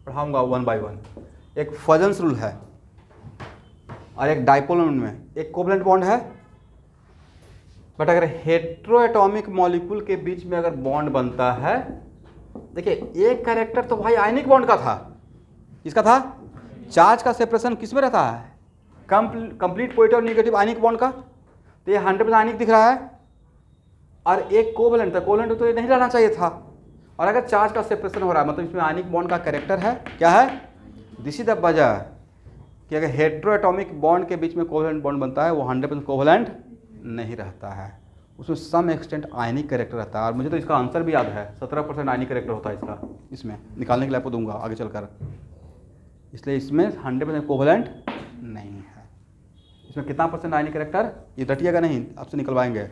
पढ़ाऊंगा 1 by 1। एक फजन्स रूल है और एक डाइपोल मोमेंट में एक कोवलेंट बॉन्ड है, बट अगर हेट्रोएटॉमिक मॉलिक्यूल के बीच में अगर बॉन्ड बनता है, देखिए एक कैरेक्टर तो भाई आयनिक बॉन्ड का था, किसका था, चार्ज का सेपरेशन किस में रहता है, कंप्लीट पॉजिटिव और नेगेटिव आयनिक बॉन्ड का, तो ये 100% आयनिक दिख रहा है, और एक कोवलेंट था, कोवलेंट तो ये नहीं रहना चाहिए था, और अगर चार्ज का सेपरेशन हो रहा है मतलब इसमें आयनिक बॉन्ड का कैरेक्टर है, क्या है, दिस इज द वजह कि अगर हेट्रोएटॉमिक बॉन्ड के बीच में कोवलेंट बॉन्ड बनता है वो 100% कोवलेंट नहीं रहता है, उसमें सम एक्सटेंट आयनिक कैरेक्टर रहता है, और मुझे तो इसका आंसर भी याद है, 17% आयनिक कैरेक्टर होता है इसका, इसमें निकालने के लिए आपको दूंगा आगे चलकर, इसलिए इसमें 100% कोवलेंट नहीं है। इसमें कितना % आयनिक कैरेक्टर, ये रटिएगा नहीं, आपसे निकलवाएंगे।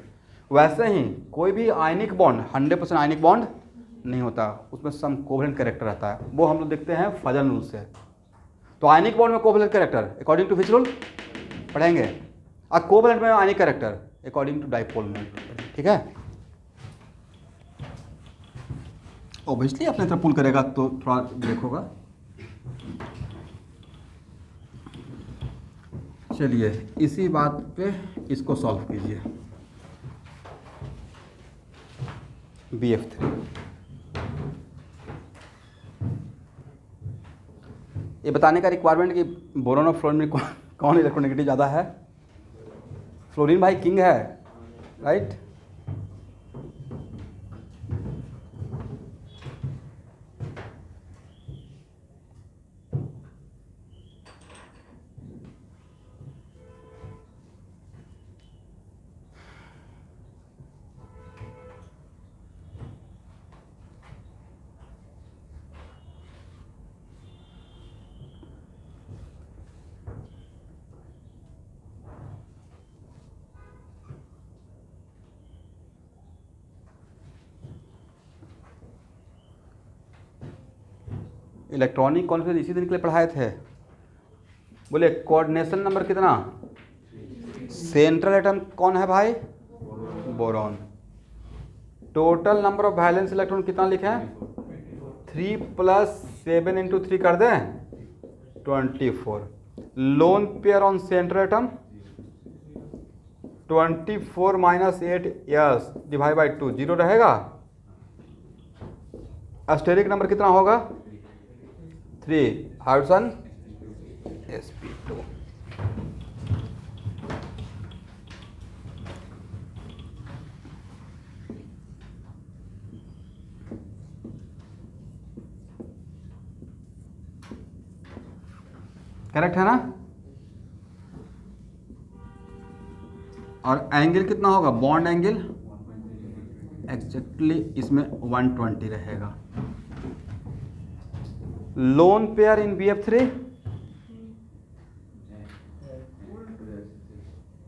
वैसे ही कोई भी आयनिक बॉन्ड 100% आयनिक बॉन्ड नहीं होता, उसमें सम कोवलेंट कैरेक्टर रहता है, वो हम लोग देखते हैं फजन रूल से। तो आयनिक बॉन्ड में covalent character according to which rule पढ़ेंगे, और कोवलेंट में ionic character according to dipole में, ठीक है। ऑब्वियसली अपने तरफ पुल करेगा तो थोड़ा ब्रेक होगा। चलिए इसी बात पे इसको सॉल्व कीजिए, BF3। ये बताने का रिक्वायरमेंट कि बोरोन और फ्लोरीन में कौन इलेक्ट्रोनेगेटिव ज़्यादा है। फ्लोरीन भाई किंग है, राइट। इलेक्ट्रॉनिक कॉन्फ्रेंस इसी दिन के लिए पढ़ाए थे। बोले कोऑर्डिनेशन नंबर कितना? सेंट्रल एटम कौन है भाई? Boron. Total number of valence electron कितना लिखे? 3 + 7 × 3 कर दें 24। Loan pair on central atom 24 - 8 yes divide by 2 0 रहेगा। अस्टेरिक नंबर कितना होगा? 3 हाइड्रोजन sp2। करेक्ट है ना? और एंगल कितना होगा? बॉन्ड एंगल एग्जैक्टली इसमें 120 रहेगा। लोन पेयर इन BF3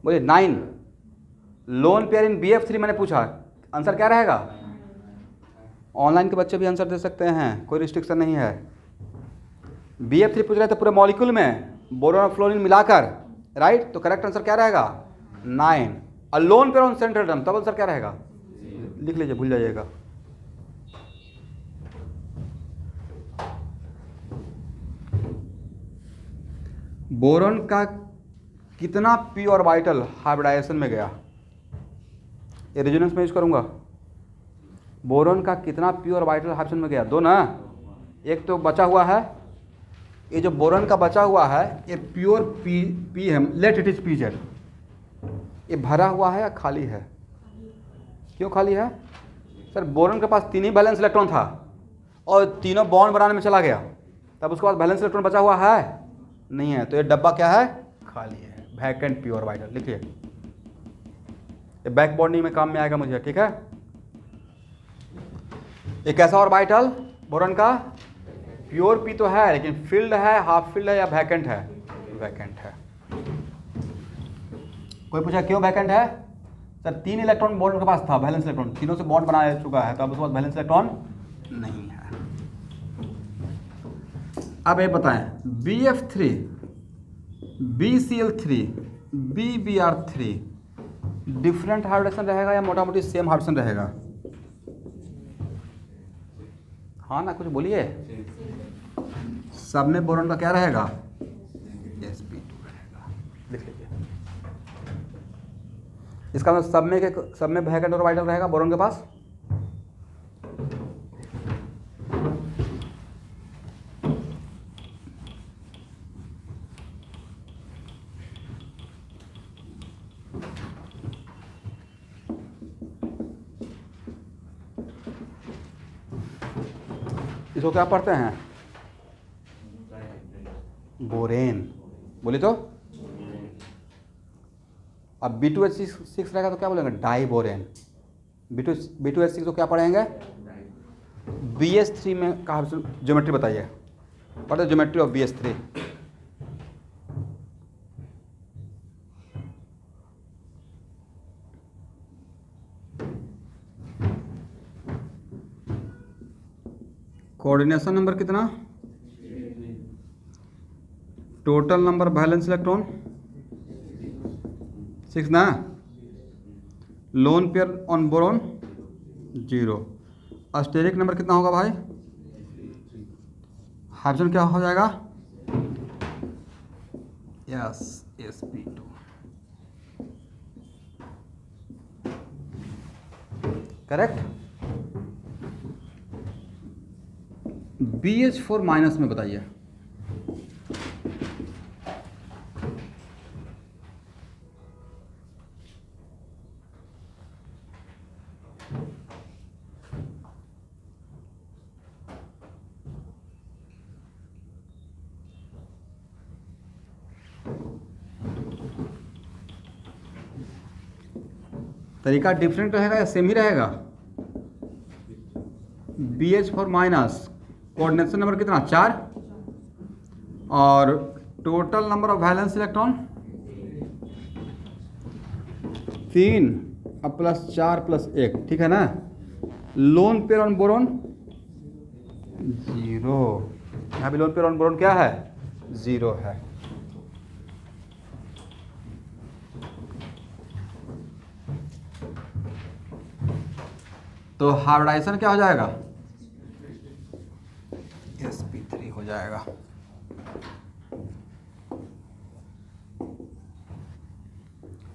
बोलिए 9। लोन पेयर इन BF3 मैंने पूछा, आंसर क्या रहेगा? ऑनलाइन के बच्चे भी आंसर दे सकते हैं, कोई रिस्ट्रिक्शन नहीं है। BF3 पूछ रहे थे पूरे मॉलिक्यूल में बोरोन और फ्लोरीन मिलाकर, राइट? तो करेक्ट आंसर क्या रहेगा? 9। और loan pair on central atom तब आंसर क्या रहेगा? लिख लीजिए, भूल जाइएगा। बोरोन का कितना पी ऑर्बिटल हाइब्रिडाइजेशन में गया? ये रेजोनेंस में यूज करूंगा। बोरोन का कितना पी ऑर्बिटल हाइब्रिडाइजेशन में गया? 2 ना। एक तो बचा हुआ है, ये जो बोरोन का बचा हुआ है ये प्योर पी है, लेट इट इज PZ। ये भरा हुआ है या खाली है? क्यों खाली है? सर बोरोन के पास 3 ही बैलेंस इलेक्ट्रॉन था और तीनों बॉन्ड बनाने में चला गया, तब उसके पास बैलेंस इलेक्ट्रॉन बचा हुआ है नहीं है, तो ये डब्बा क्या है? खाली है, वैकेंट पी ऑर्बिटल। लिखिए, ये बैक बॉन्डिंग में काम में आएगा मुझे, ठीक है? ये कैसा ऑर्बिटल बोरोन का? प्योर पी तो है लेकिन फिल्ड है, हाफ फिल्ड है या वैकेंट है? वैकेंट है। कोई पूछा क्यों वैकेंट है? सर 3 इलेक्ट्रॉन बॉन्ड के पास था, बैलेंस इलेक्ट्रॉन, तीनों से बॉन्ड बना चुका है, तो अब उसके पास बैलेंस इलेक्ट्रॉन नहीं है। अब ये बताएं BF3, BCl3, BBr3 different hybridisation रहेगा या मोटा मोटी सेम हाइब्रिडेशन रहेगा? हाँ ना, कुछ बोलिए। सब में बोरोन का क्या रहेगा? sp2 रहेगा। लिख लीजिए। इसका मतलब सब में वैकेंट ऑर्बिटल रहेगा बोरोन के पास। इसको क्या पढ़ते हैं? बोरेन। बोली तो। अब B2H6 रहेगा तो क्या बोलेंगे? Die borane. B2H6 तो क्या पढ़ेंगे? BS3 में कहा ज्योमेट्री बताइए, पढ़ते geometry of BS3। Coordination number कितना? टोटल नंबर बैलेंस इलेक्ट्रॉन 6 ना। Lone pair on boron 0। Steric number कितना होगा भाई? हाइड्रोजन क्या हो जाएगा? Yes sp2। Correct. BH4 minus में बताइए। तरीका डिफरेंट रहेगा या सेम ही रहेगा? BH4 माइनस कोऑर्डिनेशन नंबर कितना 4 और total number of valence electron 3 अब प्लस 4 प्लस 1, ठीक है ना। लोन पेयर ऑन बोरॉन 0, यहाँ भी लोन पेयर ऑन बोरॉन क्या है 0 है। तो हाइब्रिडाइजेशन क्या हो जाएगा sp3 हो जाएगा।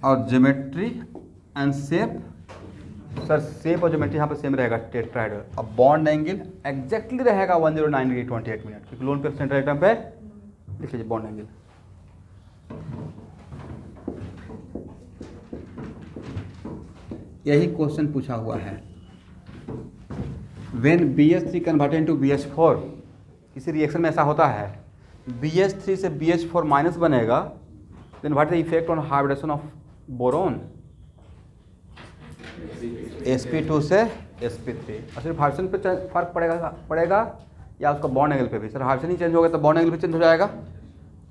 और geometry and shape, sir shape और ज्योमेट्री यहाँ पे सेम रहेगा टेट्राहेड्रल। अब बॉन्ड एंगल एग्जैक्टली रहेगा 109 डिग्री 28 मिनट, क्योंकि लोन पेयर सेंट्रल एटम पे लिख लीजिए बॉन्ड एंगल। यही क्वेश्चन पूछा हुआ है। When BH3 converted into BH4, किसी रिएक्शन में ऐसा होता है BH3 से BH4 माइनस बनेगा, then what is the effect on hybridization of boron? sp2 से sp3। और सिर्फ हाइब्रिडेशन पे फर्क पड़ेगा या उसका बॉन्ड एंगल पे भी? सर हाइब्रिडेशन ही चेंज हो गया तो बॉन्ड एंगल भी चेंज हो जाएगा,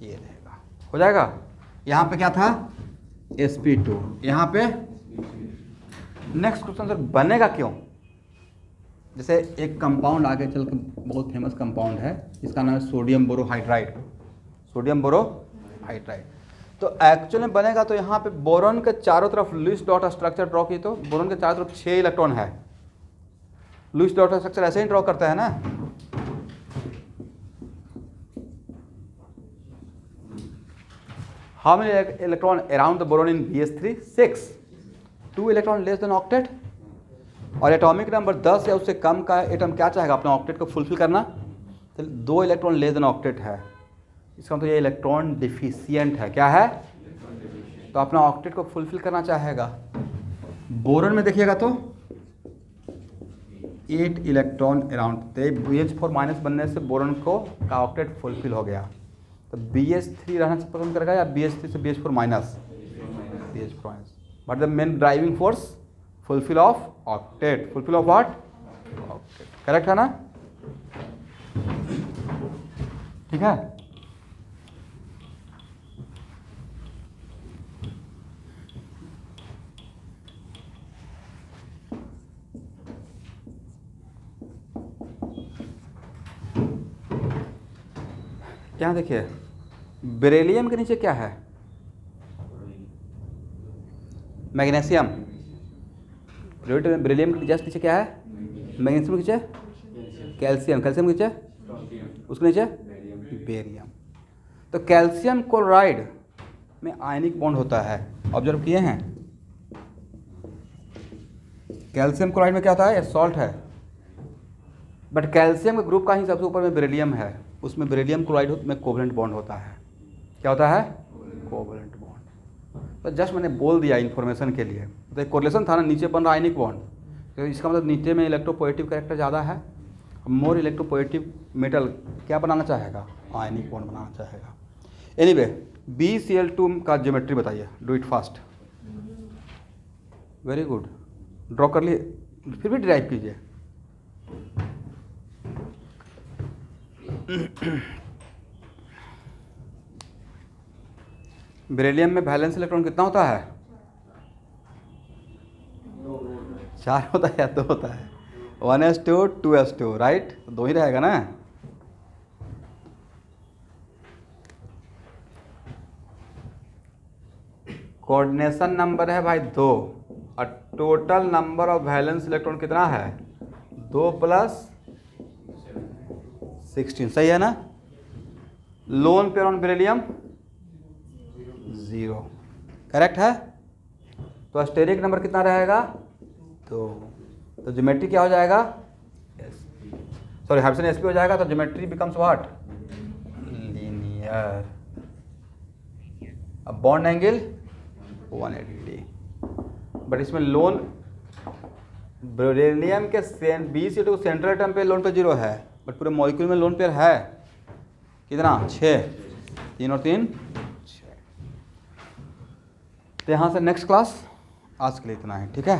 ये रहेगा, हो जाएगा। यहाँ पे क्या था sp2, यहाँ पे नेक्स्ट क्वेश्चन, सर बनेगा क्यों? जैसे एक कंपाउंड आगे चल के बहुत फेमस कंपाउंड है, इसका नाम है सोडियम बोरोहाइड्राइड। सोडियम बोरोहाइड्राइड तो एक्चुअली में बनेगा तो यहाँ पे बोरॉन के चारों तरफ लुईस डॉट स्ट्रक्चर ड्रॉ की, तो बोरॉन के चारों तरफ 6 इलेक्ट्रॉन है। लुईस डॉट स्ट्रक्चर ऐसे ही ड्रॉ करता है ना। How many electron around the boron in BH3? 6, 2 electron less than octet. और एटॉमिक नंबर 10 या उससे कम का एटम क्या चाहेगा अपने ऑक्टेट को फुलफिल करना? तो 2 इलेक्ट्रॉन लेस देन ऑक्टेट है, इसका मतलब ये इलेक्ट्रॉन डिफिशियंट है। क्या है? तो अपना ऑक्टेट को फुलफिल करना चाहेगा। बोरॉन में देखिएगा तो 8 इलेक्ट्रॉन अराउंड, BH4 माइनस बनने से बोरॉन को का ऑक्टेट फुलफिल हो गया। तो BH3 रहना पसंद करेगा या BH3 से BH4 minus? BH4 minus. But the main driving force fulfil of octet. Fulfil of what? Octet. Correct है ना? ठीक है। यहाँ देखिए बेरिलियम के नीचे क्या है? मैग्नीशियम। बेरिलियम के जस्ट नीचे क्या है? मैग्नीशियम के नीचे कैल्शियम। कैल्शियम के नीचे उसके नीचे बेरियम। तो कैल्शियम क्लोराइड में आयनिक बॉन्ड होता है, ऑब्जर्व किए हैं? कैल्शियम क्लोराइड में क्या होता है? ये सॉल्ट है, बट कैल्शियम के ग्रुप का ही सबसे ऊपर में बेरिलियम है, उसमें बेरिलियम क्लोराइड में कोवलेंट बॉन्ड होता है। क्या होता है? Covalent bond. तो जस्ट मैंने बोल दिया इन्फॉर्मेशन के लिए। तो एक कोरिलेशन था ना, नीचे बन रहा आयनिक बॉन्ड, तो इसका मतलब नीचे में इलेक्ट्रोपोएटिव कैरेक्टर ज़्यादा है। मोर इलेक्ट्रोपोएटिव मेटल क्या बनाना चाहेगा? आयनिक बॉन्ड बनाना चाहेगा। एनीवे BCl2 का ज्योमेट्री बताइए, do it fast. Very good, draw कर लिए, फिर भी ड्राइव कीजिए। बेरिलियम में वैलेंस इलेक्ट्रॉन कितना होता है? 4 होता है या 2 होता है? 1s2 2s2, right? 2 ही रहेगा ना। कोऑर्डिनेशन नंबर है भाई 2 और total number of valence electron कितना है? 2 + 16, सही है ना। Lone pair on beryllium 0, correct है। तो स्टेरिक नंबर कितना रहेगा? 2। तो ज्योमेट्री क्या हो जाएगा? सॉरी हाइब्रिडेशन sp हो जाएगा, तो ज्योमेट्री बिकम्स व्हाट? लीनियर। अब बॉन्ड एंगल 180, बट इसमें लोन बेरिलियम के BCl2 सेंट्रल एटम पे लोन पे 0 है, बट पूरे मॉलिक्यूल में लोन पेयर है कितना? 6, 3 और 3 6। तो यहाँ से नेक्स्ट क्लास आज के लिए इतना है, ठीक है।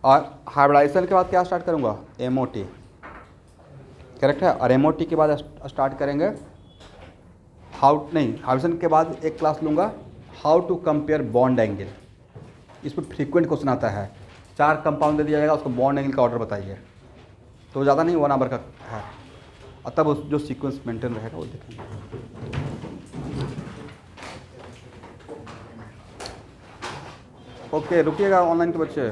और हाइब्रिडाइजेशन के बाद क्या स्टार्ट करूँगा, एमओटी, करेक्ट है। और एमओटी के बाद स्टार्ट करेंगे हाइब्रिडेशन के बाद एक क्लास लूँगा how to compare bond angle. इस पर फ्रीक्वेंट क्वेश्चन आता है, 4 कंपाउंड दे दिया जाएगा, उसको बॉन्ड एंगल का ऑर्डर बताइए, तो ज़्यादा नहीं 1 नंबर का है, और तब उस जो सीक्वेंस मेंटेन रहेगा वो देखेंगे। ओके रुकिएगा ऑनलाइन के बच्चे।